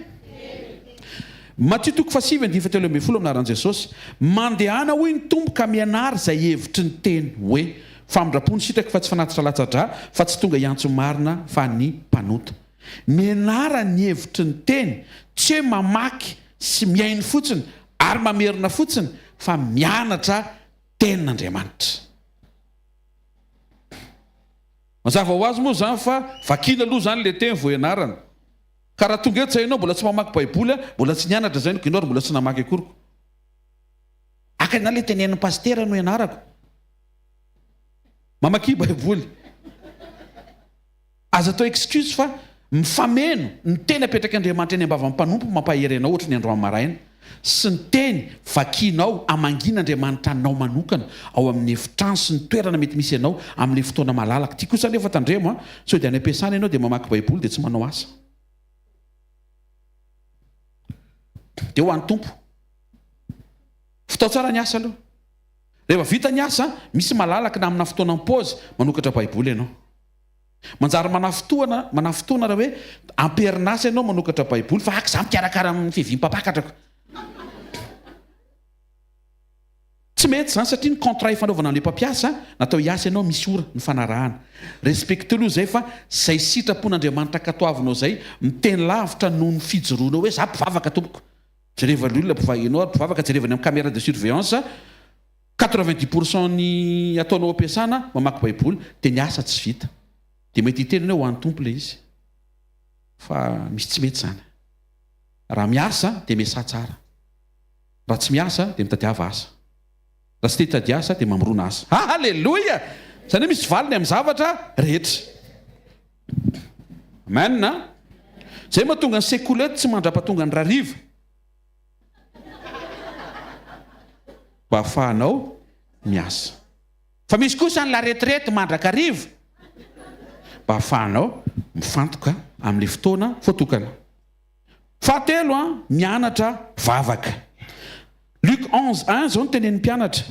Matthieu toko 7:17 minaran'i Jesosy. Mandehana hoy ny tombo ka mianara izay hevitry ny teny hoe famindrapo ny sitraka fa tsy fanatitra latsa-drà, fa tsy tonga hiantso marina fa ny mpanota. Mianara ny hevitry ny teny, tsy hoe mamaky sy miainy fotsiny ary mamerina fotsiny, fa mianatra tenin'Andriamanitra. Mazava ho azy moa zany fa vakina aloha zany le teny vao ianarana. Ka raha tonga eto ianao mbola tsy mamaky baiboly, mbola tsy nianatra zay no kinao, mbola tsy namaky akoriko. Akana le tenenin'ny pastera no ianarako. Mamaky baiboly. Aza atao excuse fa mifameno ny teny apetraka Andriamanitra eny ambava mpanompo mampahery anao ohatra ny andro maraina. Sy ny teny vakinao amangin'Andriamanitra anao manokana ao amin'ny efitrano sy ny toerana mety misy ianao amin'ilay fotoana malalaka. Tia kosa nefa tandremo sao dia any am-piasana ianao dia mamaky baiboly dia tsy manao asa. Dia ho an'ny tompo. Fitao tsara ny asa aloha. Rehefa vita ny asa, misy malalaka na amina fotoana paozy manokatra baiboly ianao. Manjary manafotoana raha hoe amperinasa ianao manokatra baiboly fa za mikarakara amin'ny fihevim-papakatrako. Tsy mety zany satria ny contrat fanaovana amin'ilay mpampiasa natao hiasa ianao misy ora ny fanarahana. Respecte aloha zay fa izay sitrapon'Andriamanitra katoavinao zay miteny lavitra noho ny fijoroanao hoe za mpivavaka tompoko. Jerevany olona mpivahinao ary mpivavaka jerevany amin'ny caméra de surveillance 90% ny ataonao ampiasana mamaky baiboly dia ny asa tsy vita. Dia mety hitenina hoe ho an'ny tompo ilay izy. Fa misy tsy mety zany. Raha miasa dia miasa tsara. Raha tsy miasa dia mitadiava asa. Raha tsy te-hitady asa dia mamorona asa. Halleloja! Zany hoe misy valiny amin'ny zavatra rehetra. Amen. Zay mahatonga ny sekolety tsy mandrapatonga ny rariva. Mba ahafahanao miasa. Fa misy kosa ny la retraite mandrakariva. Mba ahafahanao mifantoka amin'ilay fotoana voatokana. Fahatelo mianatra vavaka. Luc 11:1 zao no tenenin'ny mpianatra.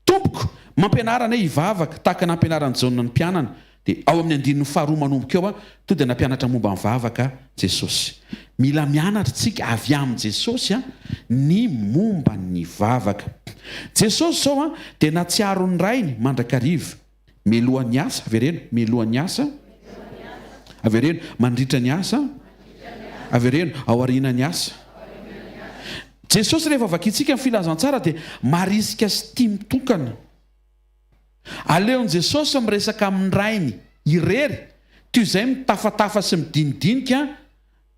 Tompoko mampianarana hivavaka tahaka nampianaran'ny Jaona ny mpianana. Dia ao amin'ny andininy faharoa manomboka eo to dia nampianatra momba mivavaka Jesosy. Mila mianatra tsika avy amin'ny Jesosy ny momba ny vavaka. Jesosy zao dia natsiaro ny rainy mandrakariva. Melohan'ny asa, avereno, melohan'ny asa. Avereno, mandritra ny asa. Avereno, aorianany asa. Jesosy rehefa vakintsika amin'ny filazantsara dia marisika sy tia mitokana. Aleon'i Jesosy miresaka amin'ny rainy irery, toy izay mitafatafa sy midinidinika,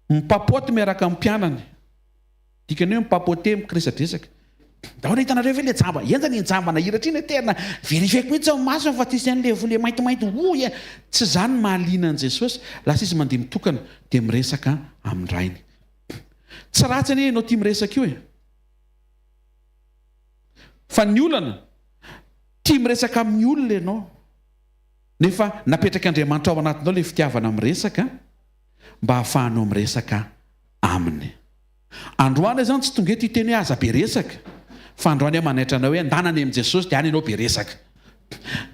mipapoty miaraka amin'ny mpianany. Dikany hoe mipapote mikiresadresaka. Dahoana hitanareo ve le jamba? Enjany ny jamba na hiratra iny terina verifieko mihitsy ao masony fa tisy an'le vole maintimainty oy. Tsy zany mahaliana an'i Jesosy, lasa izy mandeha mitokana dia miresaka amin'ny rainy. Tsy ratsy anie ianao tia miresaka io e. Fa ny olana tia miresaka amin'ny olona ianao nefa napetraka Andriamanitra ao anatinao ilay fitiavana miresaka mba hahafahanao miresaka aminy. Androany zany tsy tonga eto hiteny hoe aza be resaka fa androany manaitra anao hoe andanany amin'i Jesosy dia any ianao be resaka.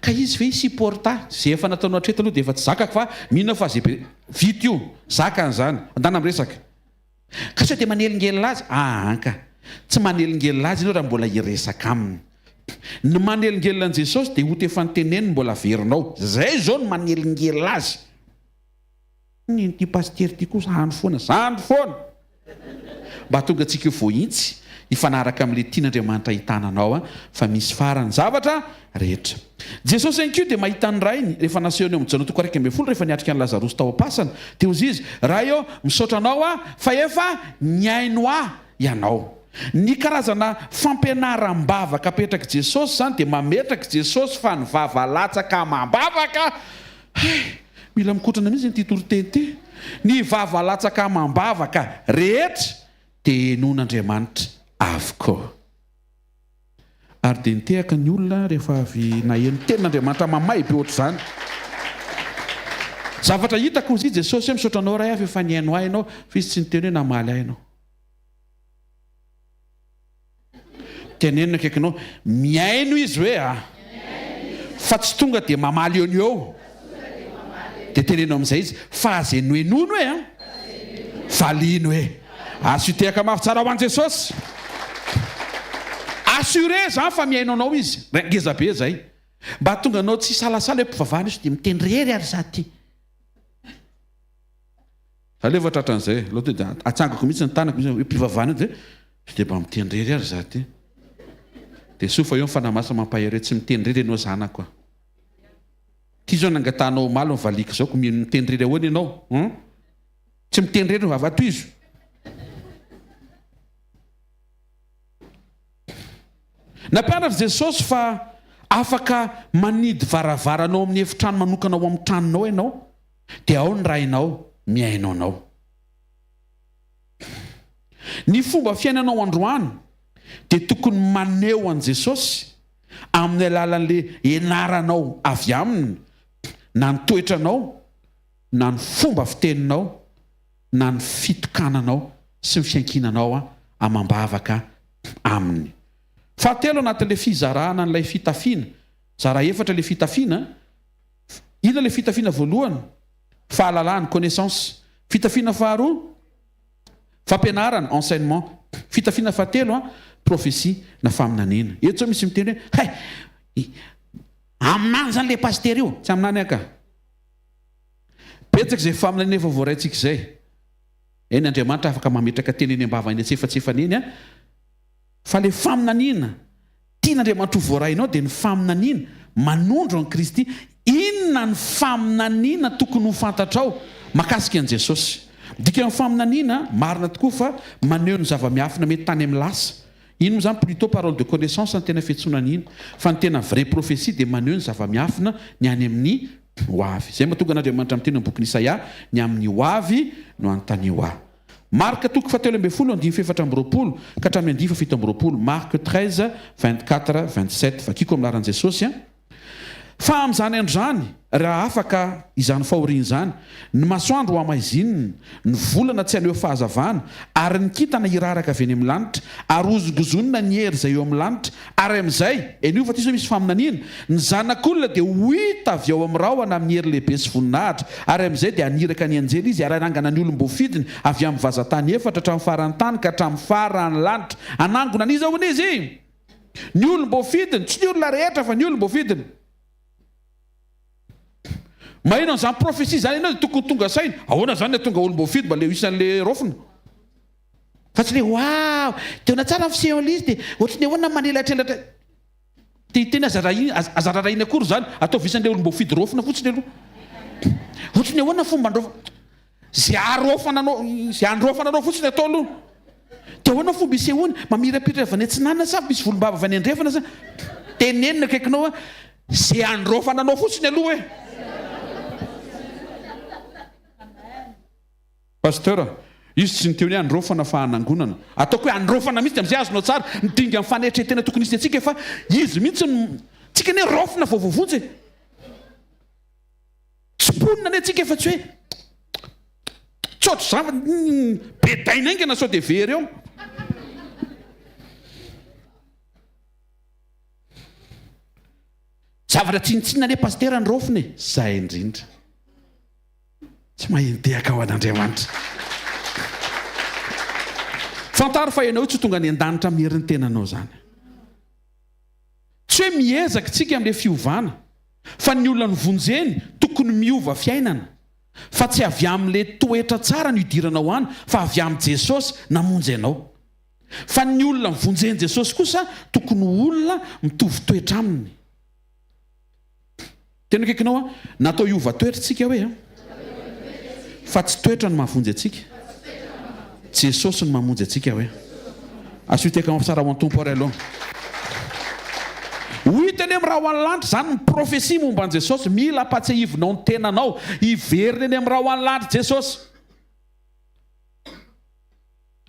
Ka izy ve supporta zay efa nataonao hatreto aloha dia efa tsy zakako fa mihinana fa zay be vita io zakany zany andana miresaka. Ka sao dia manelingelina azy anka tsy manelingelina azy ianao raha mbola hiresaka aminy. Ny manelingelina an' Jesosy dia hote efa nyteneniny mbola averinao zay zao no manelingelina azy. Ty pastery ty kosa andro foana mba tonga antsika voahintsy hifanaraka amin'ilay tian'Andriamanitra hitananao fa misy farany zavatra rehetra. Jesosy ihany koa dia mahita ny rainy rehefa nasehony eo amin'ny Jana 4:20 rehefa niatrika ny Lazarosy tao am-pasana dia hozy izy raha eo misaotra anao fa efa niaino ianao. Ny karazana fampianaram-bavaka apetraka Jesosy zany dia mametraka Jesosy fa ny vavalatsaka mambavaka. Mila mikotrana mihitsy ny titoroteny ty. Ny vavalatsaka mambavaka rehetra dia non'Andriamanitra avokoa. Ary dia nitehaka ny olona rehefa avy naheno tenin'Andriamanitra mamay be ohatr' izany. Zavatra hitako izy Jesosy hoe misaotra anao ray avy efa niaino ahy ianao fa izy tsy niteny hoe namaly ahy ianao. Tenenina akaikinao miaino izy hoe fa tsy tonga dia mamaly eo ny eo. Dia tenenina amin'izay izy fa zay noenono hoe valino hoe asitehaka mafy tsara ho an' Jesosy. Assuré zany fa miaino anao izy ngeza be zay mba tonga anao tsy salasala hoe mpivavahana izy dia mitendrery ary za ty. Aleva tratran'izay loha dia atsangako mihitsy ny tanako hoe mpivavahana dia mba mitendrery ary za ty. Dia sofa eo nyfanamasina mampahery tsy mitendrery ianao zanako. Ty zao nangatanao malo ny valiko zao ko mitendrery ahoana ianao tsy mitendrery ny vava toy izy. Nampianatra Jesosy fa afaka manidy varavaranao amin'ny efitrano manokana ao amin'ny tranonao ianao dia ao ny rainao miaino anao. Ny fomba fiainanao androany dia tokony maneho an' Jesosy amin'ny alalan'le ianaranao avy aminy na ny toetranao na ny fomba fiteninao na ny fitokananao sy ny fiankinanao amambavaka aminy. Fahatelo anatin'ilay fizarahana n'ilay fitafiana. Zara efatra ilay fitafiana. Ina ilay fitafiana voalohany? Fahalalahana, connaissance. Fitafiana faharoa? Fampianarana, enseignement. Fitafiana fahatelo prophétie na faminaniana. Eto zao misy miteny hoe aminany zany ilay pastery io tsy aminany aka. Betsaka izay faminaniana efa voaraintsika izay. Eny Andriamanitra afaka mametraka teny eny ambavany tsefatsefany eny fa le faminaniana tian'Andriamanitra ho voarainao dia ny faminaniana manondro an Kristy. Inona ny faminaniana tokony ho fantatrao makasika an' Jesosy? Dika ny faminaniana marina tokoa fa maneho ny zava-miafina mety tany amin'ny lasa. Iny moa zany plutôt parole de connaissance ny tena fiantsonana iny fa ny tena vraie prophétie dia maneho ny zava-miafina ny any amin'ny hoavy. Zay mahatonga an'Andriamanitra amin'ny teny amin'ny boky Isaia ny amin'ny hoavy no anontany ho ahy. Marka toko 7:24 ka hatramin'ny 7:20. Marque 13, 24, 27 vakiko amin'ny laran'i Jesosy. Fa amin'izany andro zany raha afaka izany fahoriana izany ny masoandro ho amaizinina ny volana tsy aneho fahazavana ary ny kintana hiraraka avy eny amin'ny lanitra ary ozongozonina ny hery izay eo amin'ny lanitra ary amin'izay enio fa ty zao misy faminaniana ny zanak'olona dia ho hita avy ao amin'ny rahona amin'ny hery lehibe sy voninahitra ary amin'izay dia aniraka ny anjely izy ary anangana ny olombofidiny avy amin'ny vazatany efatra hatramin'ny farany tany ka hatramin'ny farany lanitra anangona an'izy ahoana izy ny olombofidiny tsy ny olona rehetra fa ny olombofidiny. Maheno an'izany prophétie zany ianao dia tokony tonga saina ahoana zany le tonga olombofidy mba le isan'le rofina fa tsy le wow tena tsara ny fiseho an'ilay izy dia ohatry ny ahoana manelatrelatra teny azarara iny akory zany atao visan'le olombofidy rofina fotsiny aloha ohatry ny ahoana fomba androfana zay androfananao fotsiny atao aloha dia ahoana fomba isehoany mamirapiratra avy any antsinana sa misy volombava avy any andrefana sa tenenina akaikinao zay androfananao fotsiny aloha hoe pasteur izy tsy niteny hoe androfana fa hanangonana ataoko hoe androfana mihitsy am'izay azonao tsara nidinga amin'ny faneritreretena tokony izy atsika fa izy mihitsy tsika ne rofina vovovonjy tsiponina ne tsika efa tsy hoe tsotro zava bedaina ingana sao de very eo zavatra tsinitsinina ne pastera ny rofiny zay indrindra tsy mahindehaka ao an'Andriamanitra fantaro fa ianao tsy tonga ny an-danitra miherin'ny tenanao zany tsy hoe miezaka tsika amin'le fiovana fa ny olona ny vonjeny tokony miova fiainana fa tsy avy amin'le toetra tsara ny idiranao any fa avy amin'ny Jesosy namonjy ianao fa ny olona mivonjeny Jesosy kosa tokony olona mitovy toetra aminy tena kaikinao natao hiova toetra tsika hoe fa tsy toetra no mahavonjy atsika Jesosy no mamonjy atsika hoe asiteka tsara ho antompo ary aloha hoitany amin'ny raha ho any lanitra zany ny profesia momba an Jesosy mila apatsiahivinao ny tenanao hiveriny eny amin'ny raha ho any lanitra Jesosy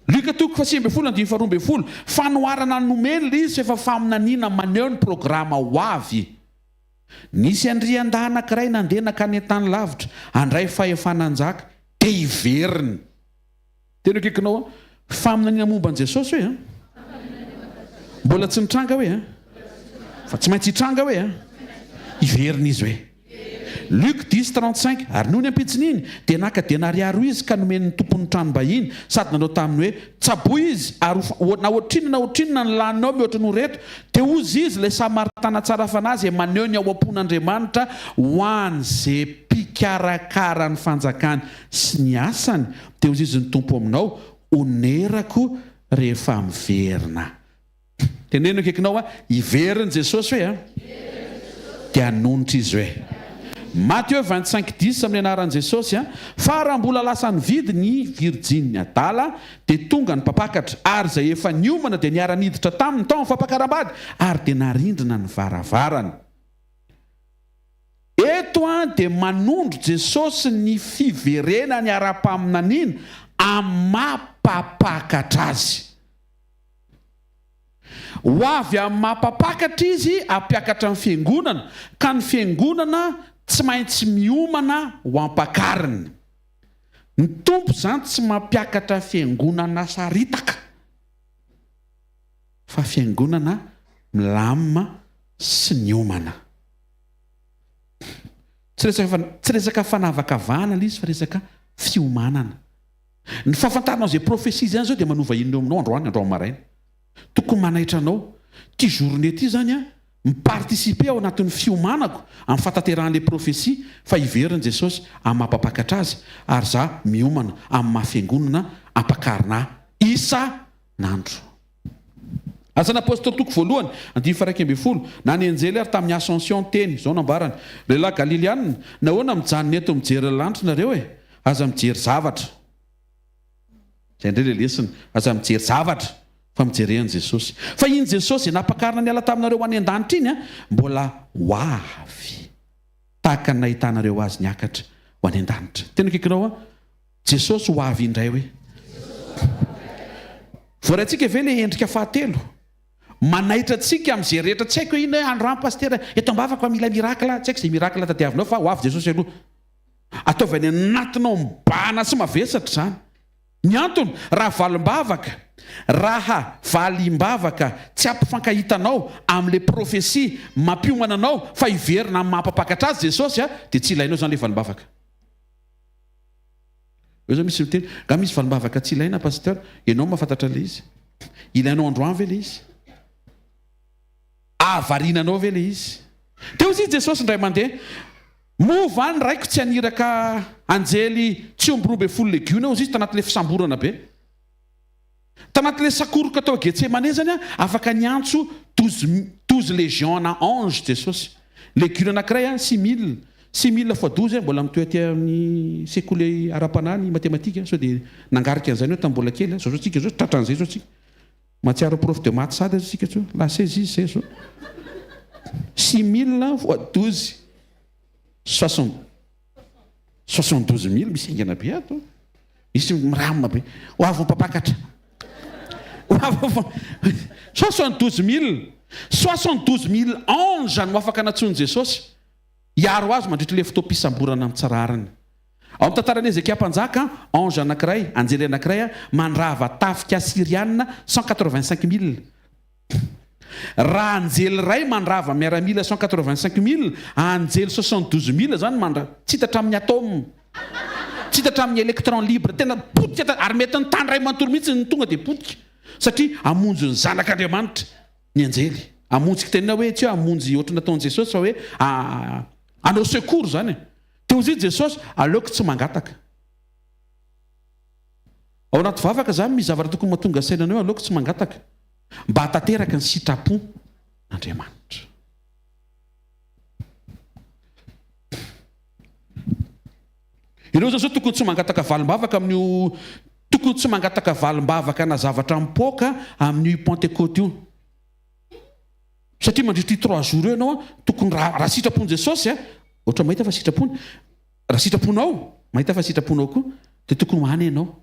Luka 2:12 fanoharana nomeny le izy efa faminaniana maneho ny programa ho avy nisy andrian-dahy anankiray nandeha nakany an-tany lavitra andray fahefananjaka dia hiveriny tena kaikinao faminaniana momba an Jesosy hoe mbola tsy nitranga hoe fa tsy maintsy hitranga hoe hiveriny izy hoe Luc 10:35 ary noho ny ampitsininy dia naka denariary izy ka nomen'ny tompon'ny tranom-bahiny sady nanao taminy hoe tsaboa izy ary na ohatrinona ny laninao mihoatra no reto dia ozy izy ilay samaritana tsara fanazy maneho ny ao am-pon'Andriamanitra ho any izay mpikarakara ny fanjakany sy ny asany dia ozy izy ny tompo aminao onerako rehefa miverina teneno kaikinao hiveriny Jesosy hoe dia hanonitra izy hoe Matthieu 25:10 amin'ny anaran'i Jesosy fa raha mbola lasa nividy ny virjiny adala dia tonga ny mpapakatra ary izay efa niomana dia niara-niditra tamin'ny tao ny fampakarambady ary dia narindrina ny varavarany eto dia manondro Jesosy ny fiverena ny ara-paminaniana amin'ny mampapakatra azy ho avy amin'ny mampapakatra izy ampiakatra amin'ny fiangonana ka ny fiangonana tsy maintsy miomana ho ampakariny ny tompo zany tsy mampiakatra fiangonana saritaka fa fiangonana milamina sy niomana tsy resaka fanavakavahana ilay izy fa resaka fiomanana ny fahafantaranao izay profesia zany zao dia manova inona aminao androany maraina tokony manaitra anao ty journée ty zany mipartisipe ao anatin'ny fiomanako amin'ny fatateran'ilay profesia fa hiveriny Jesosy amin'ny mampapakatra azy ary za miomana amin'ny mahafiangonana ampakarina isan'andro asana apôstôly toko voalohany 10:12 na ny anjely ary tamin'ny ascension teny zao nambarany lehilahy galilianina nahoana mijanona eto mijery lanitra nareo aza mijery zavatra zay indray le lesina aza mijery zavatra fa mijerena Jesosy fa iny Jesosy napakarina ny ala taminareo any an-danitra iny mbola ho avy tahaka ny nahitanareo azy niakatra ho any an-danitra tena kaikinao Jesosy ho avy indray hoe voaraintsika ve le endrika fahatelo manaitra antsika amin'izay rehetra tsy haiko iny androany pastera eto ambavaka fa mila mirakla tsy haiko izay mirakla tadiavinao fa ho avy Jesosy aloha ataovy any anatinao mibahana sy mavesatra zany ny antony raha valim-bavaka raha valim-bavaka tsy ampifankahitanao amin'le profesia mampiomana anao fa hiverina amin'ny mampapakatra azy Jesosy dia tsy ilainao zany le valim-bavaka eo zao misy miteny nga misy valim-bavaka tsy ilaina pasteur ianao mahafantatra le izy ilainao androany ve le izy avarinanao ve le izy teo izy Jesosy indray mandeha mova ny raiko tsy aniraka anjely tsy ombirobe folo legiona ozy izy tanatin'le fisamborana be tanatin'le sakoroka tao Getsemane zany afaka niantso 12 légion na ange Jesosy legiona anankiray 6 000 fois 12 mbola mitoy aty amin'ny sekoly ara-panany matematika sao dia nangarika an'izany hoe tambola kely zao tsika zao tratran'izay zao tsika matsiaro prof de maths sady tsika zao la 16 zay zao 6 000 fois 12 72 000 misy ingana be ato misy miramina be ho avy mpapakatra 72 000 72 000 ange no afaka natsony Jesosy hiaro azy mandritra le fotoam-pisamborana amin'ny tsararany. Ao amin'ny tantaran'i Ezekia mpanjaka, ange anankiray, anjely anankiray mandrava tafika Assyrianina 185 000. Raha anjely iray mandrava miaramila 185 000, anjely 72 000 zany tsy hitatra amin'ny atome, tsy hitatra amin'ny électron libre, tena potika ary mety ny tany ray manontolo mihitsy ny tonga dia potika satria amonjy ny zanak'Andriamanitra ny anjely. Amonjy tenena hoe tsy hoe amonjy ohatry nataon'i Jesosy fa hoe anao secours zany. Teo izy Jesosy aleoko tsy mangataka. Ao anaty vavaka zany misy zavatra tokony mahatonga sainana hoe aleoko tsy mangataka mba hatateraka ny sitrapo n'Andriamanitra. Ireo zao tokony tsy mangataka valim-bavaka amin'io, tokony tsy mangataka valim-bavaka na zavatra mipoaka amin'io Pentecôte io. Satria mandritra 3 jours eo ianao tokony raha sitrapon'i Jesosy ohatra mahita fa sitrapony, raha sitraponao mahita fa sitraponao koa dia tokony hoany ianao.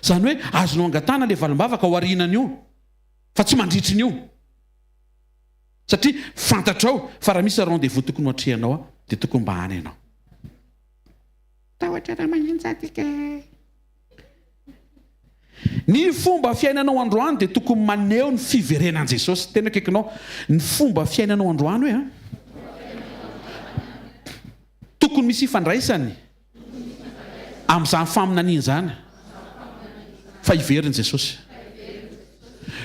Zany hoe azonao angatana le valim-bavaka ao aorianan'io fa tsy mandritry n'io, satria fantatrao fa raha misy rendez-vous tokony hatrehanao dia tokony mba hany ianao. Tahotra raha magnino zatika. Ny fomba fiainanao androany dia tokony maneho ny fiverenan'i Jesosy. Tena kaikinao ny fomba fiainanao androany hoe tokony misy ifandraisany amin'izany faminaniana zany fa iverin'i Jesosy.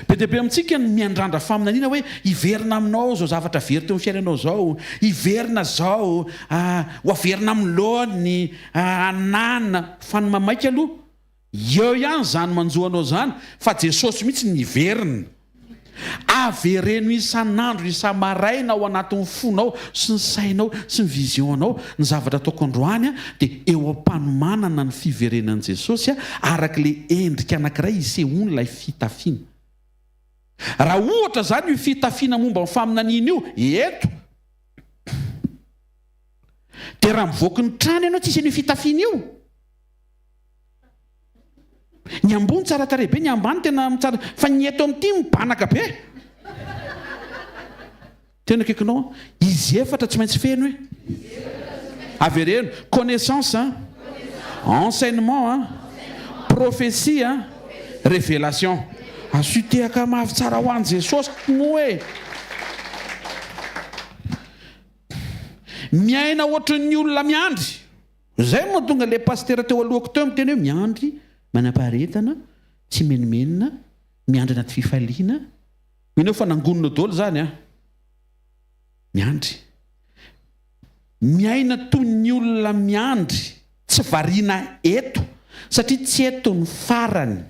Be dia be amintsika ny miandrandra faminaniana hoe iverina aminao zao zavatra very teo amin'ny fiainanao zao, iverina zao ho averina amin'ny laony anana fanimamaika aloha. Eo ihany zany manjoanao zany fa Jesosy mihitsy ny iverina. Avereno isan'andro isa-maraina ao anatin'ny fonao sy ny sainao sy ny visionao ny zavatra ataoko androany dia eo am-panomanana ny fiverenan'i Jesosy araka le endrika anankiray isehoany ilay fitafiana. Raha ohatra zany io fitafiana momba ny faminaniana io eto dia raha mivoaka ny trano ianao tsy isen'io fitafiana io. Ny ambony tsara tarehy be, ny ambany tena tsara, fa ny eto amin'ity mibanaka be. Tena kaikinao izy efatra tsy maintsy feno hoe avereno connaissance, enseignement, prophétie, révélation. Asutehaka mavy tsara ho an'i Jesosy moa hoe miaina ohatran'ny olona miandry. Zay moa tonga le pasteur teo alohako teo miteny hoe miandry manam-paharetana, tsy menimenina, miandry anaty fifaliana. Mino fa nangonona daholo zany miandry. Miaina toy ny olona miandry, tsy variana eto satria tsy eto ny farany.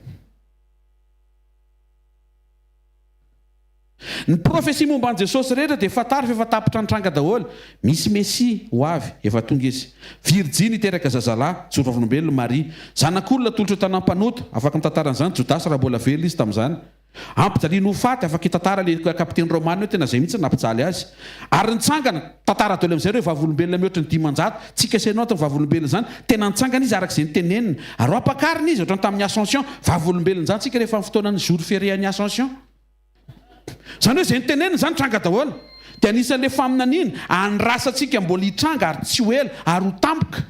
Ny profesia momba an'i Jesosy rehetra dia fatary fa efa tapitra nitranga daholo. Misy Mesia ho avy, efa tonga izy. Virjiny hiteraka zazalahy, joro vavolombelona Maria. Zanak'olona tolotra tanam-panota, afaka mitantaran'izany Jodasy raha mbola velo izy tamin'izany. Ampijaliana ho faty, afaka hitantara le kapiteny Romana hoe tena izay mihitsy nampijaly azy. Ary nitsangana tantara daholo amin'izay hoe vavolombelona mihoatra ny 10,000, tsy kasenao atao vavolombelona izany, tena nitsangana izy araka izay nitenenina. Ary ampakariny izy ohatrany tamin'ny Ascension, vavolombelona izany tsika rehefa fotoanan'ny jour férié an'ny Ascension. Zany hoe izay nitenenina izany tranga daholo. Dia anisan'ilay faminaniana andrasantsika mbola hitranga ary tsy ho ela ary ho tampoka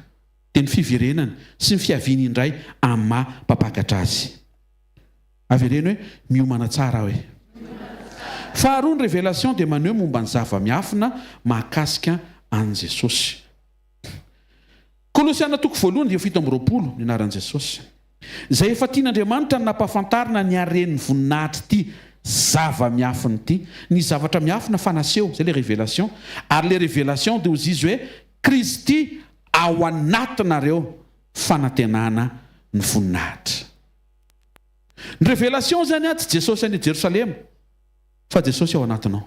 dia ny fiverenana sy ny fiaviany indray amin'ny maha-mpapakatra azy. Avereno hoe miomana tsara hoe. Faharoa ny révélation dia maneho momba ny zava-miafina mahakasika an'i Jesosy. Kolosiana 1:7 ny anaran'i Jesosy. Izay efa tian'Andriamanitra ny nampahafantarina ny haren'ny voninahitra ity zava-miafina ity. Ny zavatra miafina fanaseho, zay le révélation. Ary le révélation dia ozy izy hoe Kristy ao anatinareo fanantenana ny voninahitra. Ny révélation zany tsy Jesosy any Jerosalema fa Jesosy ao anatinao.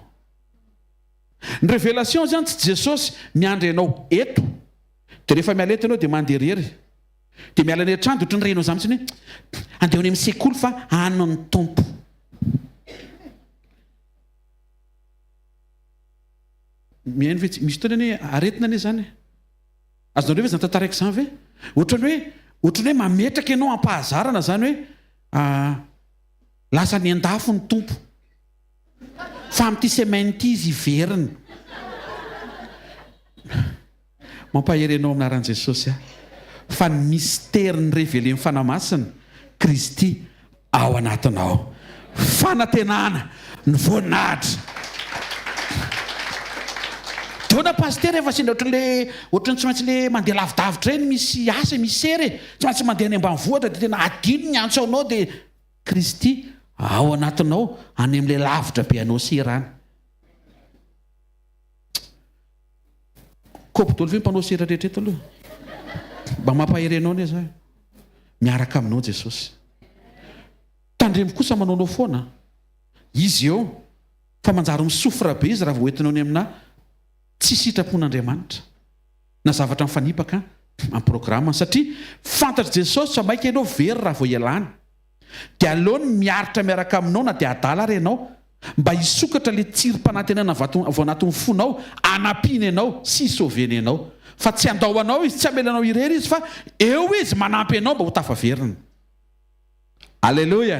Ny révélation zany tsy Jesosy miandry ianao eto dia rehefa miala eto ianao dia mandeha rery dia miala ny trano dia ohatry ny renao zany mitsiny hoe andehany amin'ny sekoly fa hanao ny tompo. Mihaino ve misy fotoana hoe aretina anie zany azonareo ve zany tantaraiky izany ve ohatrany hoe mametraka ianao ampahazarana zany hoe lasa ny andafo ny tompo fa amin'ity semaine-ty izy iveriny mampaherenao aminaran'i Jesosy fa ny mystère ny révélé ny fanamasina Kristy ao anatinao fanantenana ny voninahitra dona pasteur efa sendra ohatrany tsy maintsy le mandeha lavidavitra eny misy asa misy sery tsy maintsy mandeha any ambanivohitra dia tena adino ny antso anao dia Kristy ao anatinao any amin'ilay lavitra be anao sery any kopitolo ve mpanao sery rehetra aloha mba mampaherenao ne zay miaraka aminao Jesosy tandremo kosa manaonao foana izy eo fa manjary misofra be izy raha voentinao ny amina tsy sitrapon'Andriamanitra na zavatra mifanipaka amin'ny programme satria fantatr' Jesosy fa maika ianao very raha vo ialany dia aleony miaritra miaraka aminao na dia adala ary ianao mba hisokatra le tsirom-panantenana vo anatin'ny fonao anampiany ianao sy hisoveny ianao fa tsy andao anao izy tsy amelanao irery izy fa eo izy manampy ianao mba ho tafaverina alleloia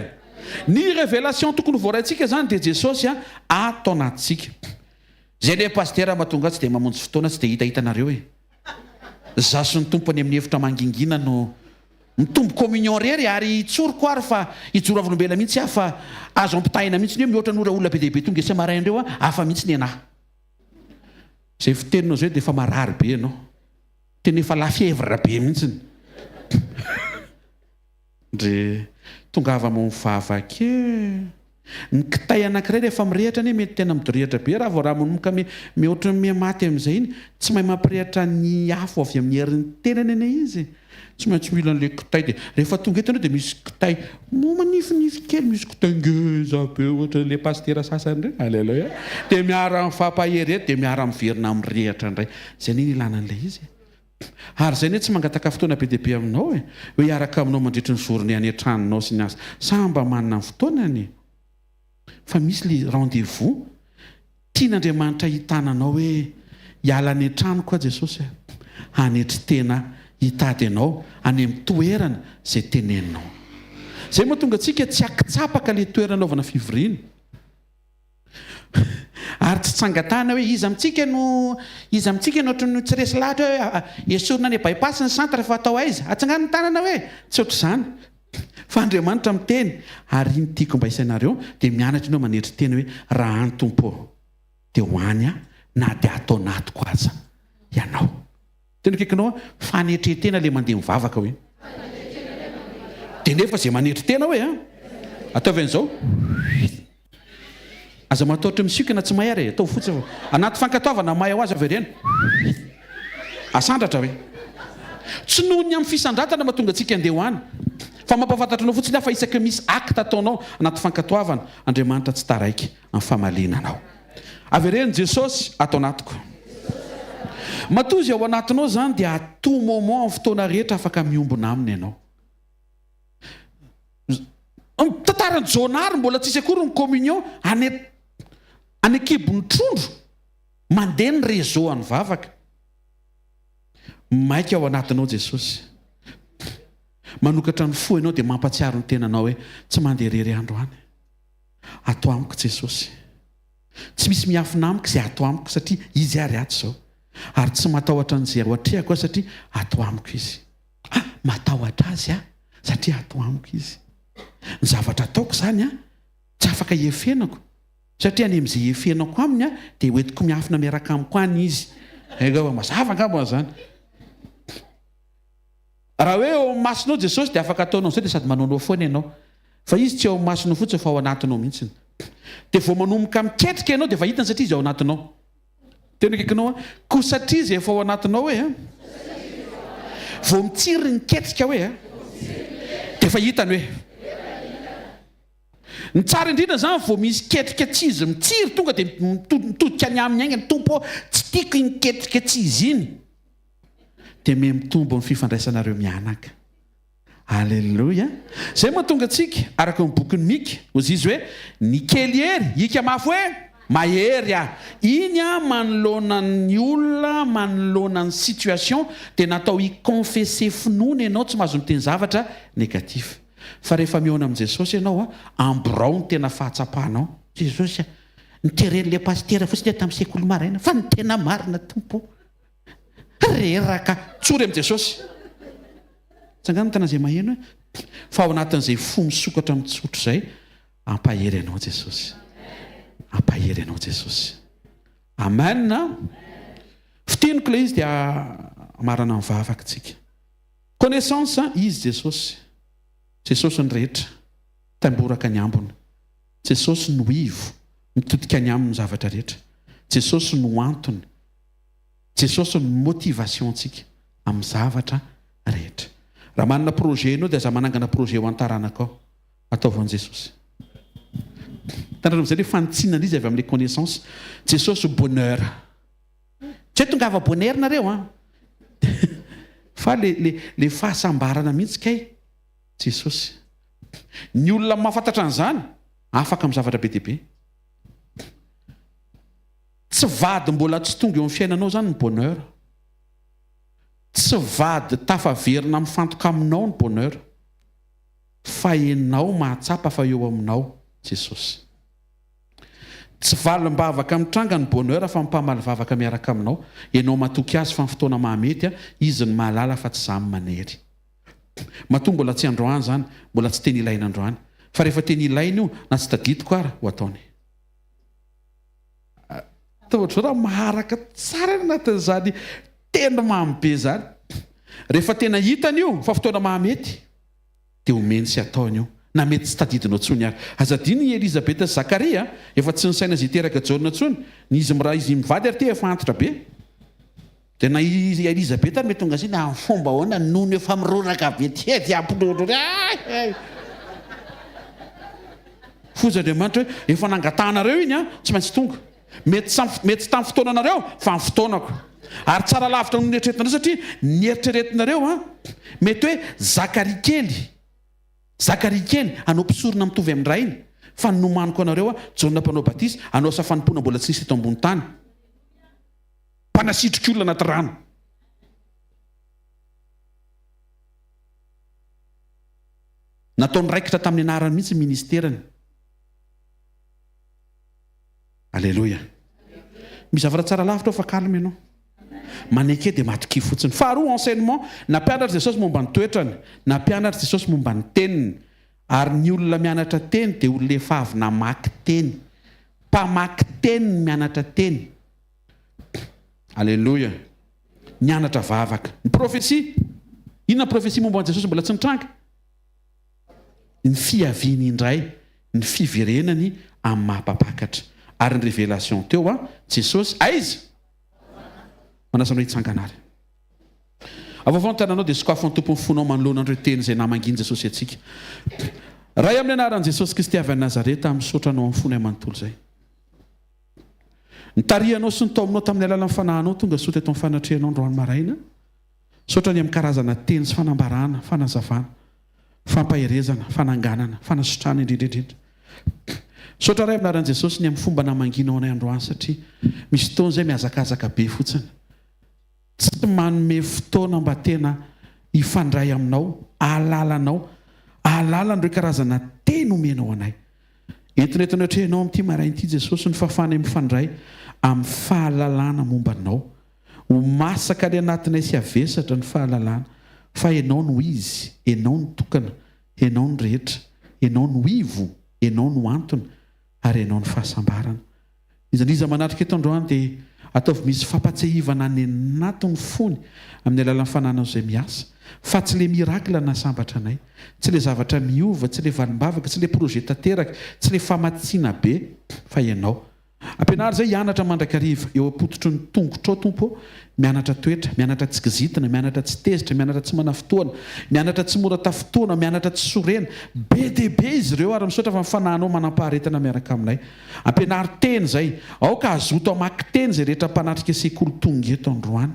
ny révélation tokony voaraintsika zany dia Jesosy atao anatintsika zay le pasteur mahatonga tsy dia mamonjy fotoana tsy dia hitahitanareo zaso ny tompony amin'ny hevitra mangingina no mitombo communion rery ary tsoroko ary fa hijoro avolombelona mihitsy fa azo ampitahina mihitsy ny hoe mihoatra nora olona be dehibe tonga isa maraindreo afa mihitsy ny anahy zay fiteninao zay dia efa marary be ianao tena efa lafievra be mihitsy ndre tonga ava mivavaka ny kitay anankiray rehefa mirehatra ny mety tena midorehatra be raha vao raha monomboka mihoatra miamaty amin'izay iny tsy mahay mampirehatra ny afo avy amin'ny herin'ny tenany ane izy tsy maintsy mila an'le kitay dia rehefa tonga eto anao dia misy kitay manifinify kely misy kitay ngeza be ohatra le pasteur sasany ndray alleluia dia miara mifampahery eto dia miara miverina mirehatra indray zay niny ilana an'ilay izy ary zay ne tsy mangataka fotoana be dehibe aminao hoe hiaraka aminao mandritry ny zorony any an-tranonao sy ny asa samba manana ny fotoanany fa misy le rendez-vous tian'Andriamanitra hitananao hoe hiala any an-trano koa Jesosy hanetry tena hitady anao any amin'ny toerana zay teneninao zay moa tonga antsika tsy akitsapaka le toerana naovana fivoriana ary tsy tsangatana hoe izy amintsika no ohatrany tsy resy lahatra hoe esorina ny bypass ny centre rehefa atao aiza atsangano ny tanana hoe tsy ohatr' izany fa Andriamanitra miteny ary iny tiako mba isainareo dia mianatra ianao manetry teny hoe raha any tompo dia hoany na dia atao natoko aza ianao tena kaikinao fanetry tena le mandeha mivavaka hoe dia nefa zay manetry tena hoe ataovy an'izao aza mataotra misikana tsy mahary atao fotsiny anaty fankatoavana mahay ho azy avy ireny asandratra hoe tsy noho ny amin'ny fisandratana mahatonga antsika andeha ho any fa mampafantatranao fotsiny fa isaky misy acte ataonao anaty fankatoavana Andriamanitra tsy taraiky amin'ny famalinanao avy ireny Jesosy atao anatiko matozy ao anatinao zany dia tout moment amin'ny fotoana rehetra afaka miombona aminy ianao tantarany jonary mbola tsisy akory ny communion any akibony trondro mandeha ny réseau any vavaka maika ao anatinao Jesosy manokatra ny fo ianao dia mampatsiaro ny tenanao hoe tsy mandeha rery andro any atao amiko Jesosy tsy misy miafina amiko izay atao amiko satria izy ary ato izao ary tsy matahotra an'izay ohatrehako satria atao amiko izy matahotra azy satria atao amiko izy ny zavatra ataoko zany tsy afaka hiefenako satria any amin'izay hiefenako aminy dia hoentiko miafina miaraka amiko any izy mazava angamba zany raha hoe ao masinao Jesosy dia afaka ataonao zay dia sady manaonao foana ianao fa izy tsy ao masinao fotsiny fa ao anatinao mihitsiny dia vao manomboka miketrika ianao dia efa hitany satria izy ao anatinao tena kaikinao ko satria izy efa ao anatinao hoe vao mitsiry niketrika hoe dia efa hitany hoe ny tsara indrindra zany vao misy ketrika tsy izy mitsiry tonga dia mitodika any amin'ny aingany tompo tsy tiako niketrika tsy izy iny dia me mitombo ny fifandraisanareo mianaka alleluia zay mahatonga antsika araka ny bokyny Mika ozy izy hoe ny kely hery hika mafy hoe mahery iny manoloana ny olona manoloana ny situation dia natao hiconfesse finoana ianao tsy mahazo miteny zavatra négatif fa rehefa mihoana amin'i Jesosy ianao amborao ny tena fahatsapahanao Jesosy niteren'le pastera fotsiny tamin'ny sekoly maraina fa ny tena marina tompo reraka tsory amin'i Jesosy tsangany tana izay maheno hoe fa ao anatin'izay fo misokatra mitsotro izay ampahery anao Jesosy, ampahery anao Jesosy. Amen. Fiteniko ilay izy dia marana mivavaka tsika. Connaissance izy Jesosy. Jesosy ny rehetra tamboraka ny ambony. Jesosy no ivo mitodika ny aminy zavatra rehetra. Jesosy no antony. Jesosy no motivation tsika amin'ny zavatra rehetra. Raha manana projet ianao dia aza manangana projet ho antaranaka ao ataovany Jesosy. Tanarao izay hoe fanitsinana izy avy amin'ilay connaissance. Jesosy bonheur. Tsy hoe tongava bonheur nareo fa le fahasambarana mihitsy kay Jesosy. Ny olona mahafantatra an'izany afaka amin'ny zavatra be dia be. Tsy vady mbola tsy tonga eo amin'ny fiainanao zany ny bonheur. Tsy vady tafaverina mifantoka aminao ny bonheur. Fa enao mahatsapa fa eo aminao Jesosy. Tsy valim-bavaka mitranga ny bonheur fa mipamalivavaka miaraka aminao. Enao matoky azy fa ny fotoana mahamety izy ny mahalala fa tsy zamy manery. Matoa mbola tsy androany zany, mbola tsy teny ilaina androany. Fa rehefa teny ilaina io na tsy tadidiko ara ho ataony. Taotra raha maharaka tsara anatin'izany tena mambe zany. Rehefa tena hitany io fa fotoana mahamety dia homeny sy ataony io. Na mety tsy tadidinao tsony ary. Azadiny Elizabeta sy Zakaria efa tsy nisaina izay teraka jaona tsony. Ny izy raha izy mivady ary efa antitra be. Dia na Elizabeta mety tonga izay na fomba hoana nono efa miroraka be ty ampiloro. Fozan'Andriamanitra hoe efa nangatanareo iny tsy maintsy tonga. Mety tsy tamin'ny fotoananareo fa amin'ny fotoanako. Ary tsara lavitra no nieritreretinareo satria nieritreretinareo mety hoe Zakaria kely anao mpisorona mitovy amin'ny ray iny fa nomaniko anareo Jaona mpanao batisa anao safanimpoana mbola tsy nisy eto ambony tany. Mpanasitrik'olona anaty rano. Nataony raikitra tamin'ny anarany mihitsy ministerany. Alléluia. Mizavatra tsara lavitra fa calme ianao. Maneke dia matoky fotsiny. Faharoa enseignement, nampianatra Jesosy momba ny toetrany, nampianatra Jesosy momba ny teniny. Ary ny olona mianatra teny dia olona efa avy namaky teny. Mpamaky teny mianatra teny. Alléluia. Mianatra vavaka. Ny profesia. Inona profesia momba ny Jesosy mbola tsy nitranga? Ny fiaviany indray, ny fiverenany amin'ny mahampapakatra. Ary ny révélation teo Jesosy aiza? Manasanao hitsanganary. Avavao tananao dia sokafon'ny tompony fonao manoloana andreo teny izay namanginy Jesosy atsika. Ray amin'ny anaran'i Jesosy Kristy avy Nazareta misotranao amin'ny fony amanontolo izay. Nitarihanao sy nitaominao tamin'ny alalan'ny fanahinao tonga sotra eto amin'ny fanatrehanao androany maraina. Sotrany amin'ny karazana teny sy fanambarana, fanazavana, fampaherezana, fananganana, fanasotrana indrindrindrindra. Sotra ray amin'ny anaran'i Jesosy ny amin'ny fomba namanginao anay androany satria misy fotoana izay mihazakazaka be fotsiny. Tsy manome fotoana mba tena hifandray aminao, ahalalanao, ahalalan'ireo karazana teny omenao anay. Entinentinao trehanao amin'ity marain'ity Jesosy ny fahafahana mifandray amin'ny fahalalana momba anao. Ho masaka ny anatinay sy avesatra ny fahalalana fa enao no izy, enao no tokana, enao no rehetra, enao no ivo, enao no antony ary enao ny fahasambarana. Izaniza manatrika eto androany dia ataovy misy fampatsehivana ny anatin'ny fony amin'ny alalan'ny fananao izay miasa. Fa tsy le mirakla nasambatra anay, tsy le zavatra miova, tsy le valim-bavaka, tsy le projet tanteraka, tsy le famatsiana be fa ianao. Ampianary izay hianatra mandrakariva eo ampototry ny tongotrao tompo, mianatra toetra, mianatra tsy kizitina, mianatra tsy tezitra, mianatra tsy manafotoana, mianatra tsy mora tafotoana, mianatra tsy sorena. Be dia be izy ireo ary misaotra fa mifanahinao manampaharetana miaraka aminay. Ampianary teny izay, aoka azoto amaky teny izay rehetra mpanatrika sekoly tonga eto androany.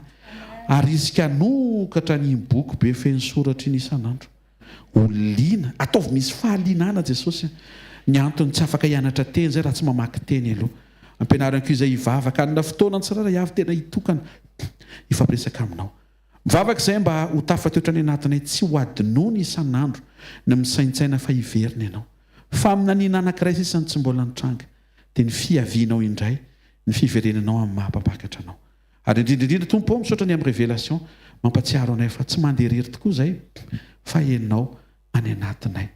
Ary izy kanokatra ny boky be feno soratra iny isan'andro. Oliana, ataovy misy fahalinana Jesosy. Ny antony tsy afaka hianatra teny izay raha tsy mamaky teny aloha. Ampianaranko izay hivavaka anina fotoana ny tsirara avy tena hitokana hifampiresaka aminao. Mivavaka izay mba ho tafatoetrany anatinay tsy ho adinoana isan'andro ny misaintsaina fa hiverina ianao. Fa amin'ny anina anankiray sisany tsy mbola nitranga dia ny fiavianao indray ny fiverenanao amin'ny mahampapakatra anao. Ary indrindraindrindra tompo ao misaotra ny amin'ny révélation mampatsiaro anay fa tsy mandeha rery tokoa zay fa enao any anatinay.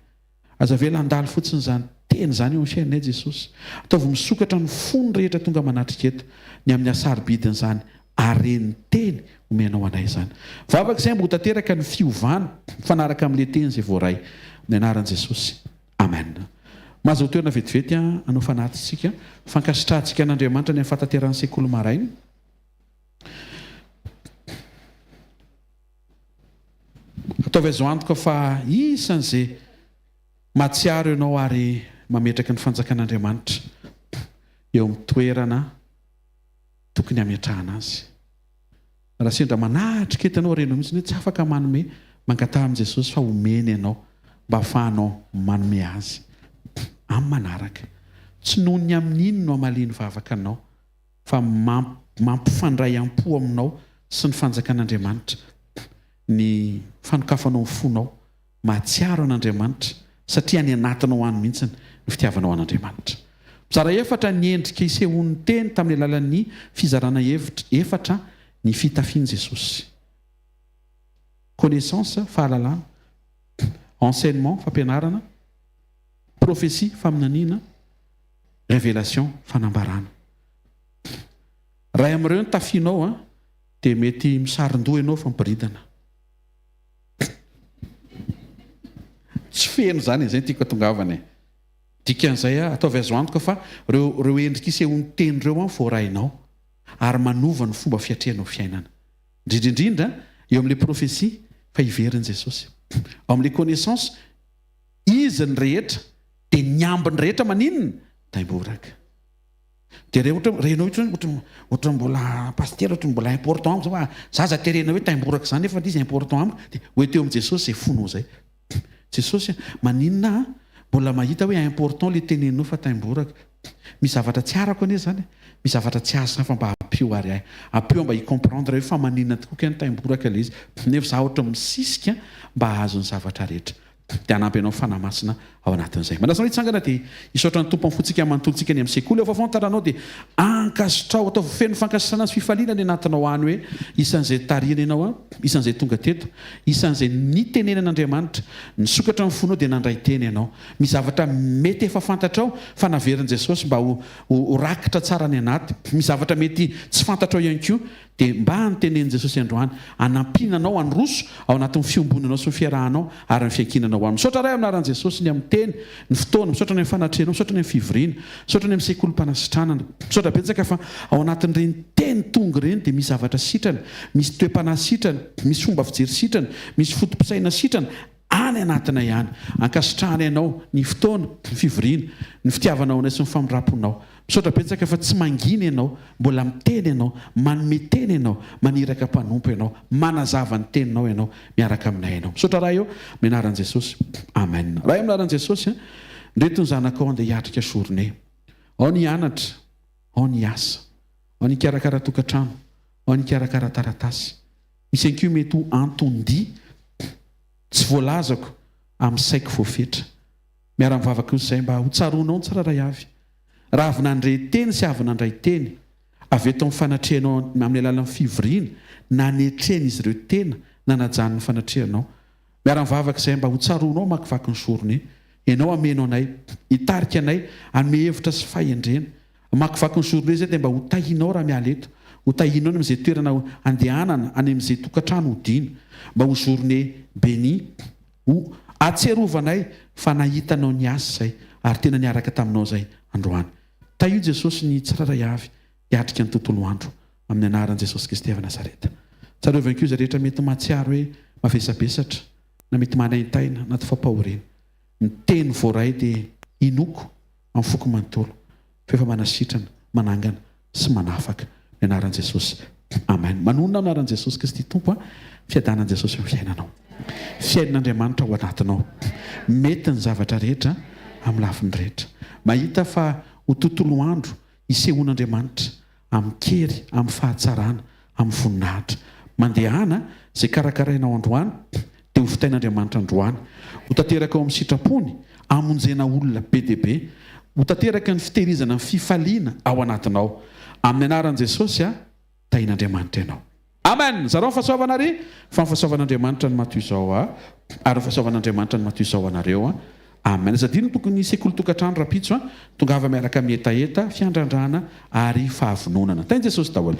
Aza vela andalo fotsiny zany teny zany eo amin'ny fiainanay Jesosy. Ataovy misokatra ny fony rehetra tonga manatrika eto ny amin'ny asaribidiny zany aren'ny teny omenao anay zany. Vavaka izay mbo ho tanteraka ny fiovana mifanaraka amin'ilay teny izay voaray amin'ny anaran'i Jesosy. Amen. Mahazo toerana vetivety anao fanatintsika fankasitrahantsika an'Andriamanitra ny amin'ny fatateran'ny sekoly maraina. Ataovy azo antoka fa isan'izay mahatsiaro ianao ary mametraka ny fanjakan'Andriamanitra eo amin'ny toerana tokony hametrahana azy. Raha sendra manatrika eto ianao renao mihitsy hoe tsy afaka manome mangataha amin'i Jesosy fa omeny ianao mba ahafahanao manome azy amin'ny manaraka. Tsy noho ny amin'iny no hamaliany vavaka anao fa mampifandray am-po aminao sy ny fanjakan'Andriamanitra ny fanokafanao ny fonao mahatsiaro an'Andriamanitra satria ny anatinao any mihitsy ny fitiavanao an'Andriamanitra. Mizara efatra ny endrika isehon'ny teny tamin'ny alalan'ny fizarana efatra ny fitafian'i Jesosy. Connaissance, fahalalana, enseignement, fampianarana, prophétie, faminaniana, révélation, fanambarana. Raha amin'ireo ny tafianao dia mety misarin-doha ianao fa miboridana. Tsy feno zany izay tiako atongavana. Dikan'izay ataovy azo antoka fa reo endrika isehon'ny teny ireo voarainao ary manova ny fomba fiatrianao fiainana. Indrindraindrindra eo amin'ilay prophétie fa iverin'i Jesosy. Ao amin'ilay connaissance izy ny rehetra dia ny ambiny rehetra maninona taimboraka. Dia renao ohatra mbola pasteur ohatra mbola important amiko fa zaza terena hoe taimboraka zany nefa izy important amiko dia hoe teo amin'i Jesosy izay fonao zay. Jesosy maninona mbola mahita hoe important ilay tenenao fa taimboraka. Misy zavatra tsy arako anie zany. Misy zavatra tsy asa fa mba apio ary apio mba hicomprendre hoe fa maninona tokoa ny taimboraka ilay izy. Nefa za ohatra misisika mba hahazo ny zavatra rehetra. Dia hanampy ianao fanamasina ao anatin'izay. Manasa hitsangana dia isotra ny tompo amin'fotsika manontolontsika ny amin'ny sekoly efa fantaranao dia ankasitrao atao feno fankasitrana sy fifaliana ny anatinao any hoe isan'izay tariana ianao isan'izay tonga teto isan'izay ny tenenan'Andriamanitra ny sokatra amin'ny fonao dia nandray teny ianao. Misy zavatra mety efa fantatrao fa naverin'i Jesosy mba ho rakitra tsara ny anaty. Misy zavatra mety tsy fantatrao ihany koa dia mba nytenen'i Jesosy androany anampinanao androso ao anatin'ny fiombonanao sy ny fiarahanao ary ny fiankinanao any. Misaotra ray amin'anaran'i Jesosy ny amin'ny teny ny fotoana, misaotra ny amin'ny fanatrehanao, misaotra ny amin'ny fivoriana, misaotra ny amin'ny sekolim-panasitranana. Misaotra betsaka fa ao anatin'ireny teny tonga ireny dia misy zavatra sitrana, misy toe-panahy sitrana, misy fomba fijery sitrana, misy fotom-pisaina sitrana any anatina ihany. Ankasitrahana ianao ny fotoana, ny fivoriana, ny fitiavanao anay sy ny famindramponao. Misaotra betsaka fa tsy mangina ianao, mbola miteny ianao, manome teny ianao, maniraka mpanompo ianao, manazava ny teninao ianao miaraka aminay ianao. Misaotra raha eo amin'ny anaran'i Jesosy. Amen. Raha eo amin'ny anaran'i Jesosy ndreto ny zanakao andeha hiatrika journée. Ao ny hianatra, ao ny hiasa, ao ny hikarakara tokantrano, ao ny hikarakara taratasy. Misy ankoa mety ho antondi tsy voalazako amin'ny saiko voafetra. Miara-mivavaka izay mba ho tsaronao ny tsiraray avy. Raha avy nandray teny sy avy nandray teny, avy eto amin'ny fanatrehanao amin'ny alalan'ny fivoriana, nanetreny izy ireo tena, nanajan'ny fanatrehanao. Miara-mivavaka izay mba ho tsaronao makivaky ny journée. Ianao amenao anay, hitarika anay, hanome hevitra sy fahendrena. Makivaky ny journée izay dia mba ho tahinao raha miala eto. Ho tahinao ny amin'izay toerana andehanana, any amin'izay tokantrano hodiana. Mba ho journée bénie, ho atserovanay fa nahitanao ny asa izay ary tena niaraka taminao izay androany. Taio Jesosy ny tsiraray avy hiatrika ny tontolo andro amin'ny anaran'i Jesosy Kristy avy Nazareta. Tsarovana koa izy rehetra mety mahatsiaro hoe mavesabesatra na mety manaintaina na tofampahorena. Ny teny voaray dia inoko amin'ny foko manontolo fa efa manasitrana, manangana sy manafaka ny anaran'i Jesosy. Amen. Manonona anaran'i Jesosy Kristy tompo fiadanan'i Jesosy amin'ny fiainanao. Fiainan'Andriamanitra ao anatinao. Mety ny zavatra rehetra amin'ny lafiny rehetra. Mahita fa ho tontolo andro isehon'Andriamanitra amin'ny kery, amin'ny fahatsarana, amin'ny voninahitra. Mandehana izay karakarainao androany dia ho fitain'Andriamanitra androany. Ho tanteraka ao amin'ny sitrapony, amonjena olona be dia be, ho tanteraka ny fitehirizana ny fifaliana ao anatinao. Amin'ny anaran'i Jesosy tain'Andriamanitra ianao. Amen. Zareo fahasoavana ary fa ny fahasoavan'Andriamanitra ny matoy izao ary ny fahasoavan'Andriamanitra ny matoy izao anareo. Amen. Zadino tokony sekoly tokantrano rapitso tonga avy miaraka mietaeta fiandrandrana ary fahavononana. Tain'i Jesosy daholo.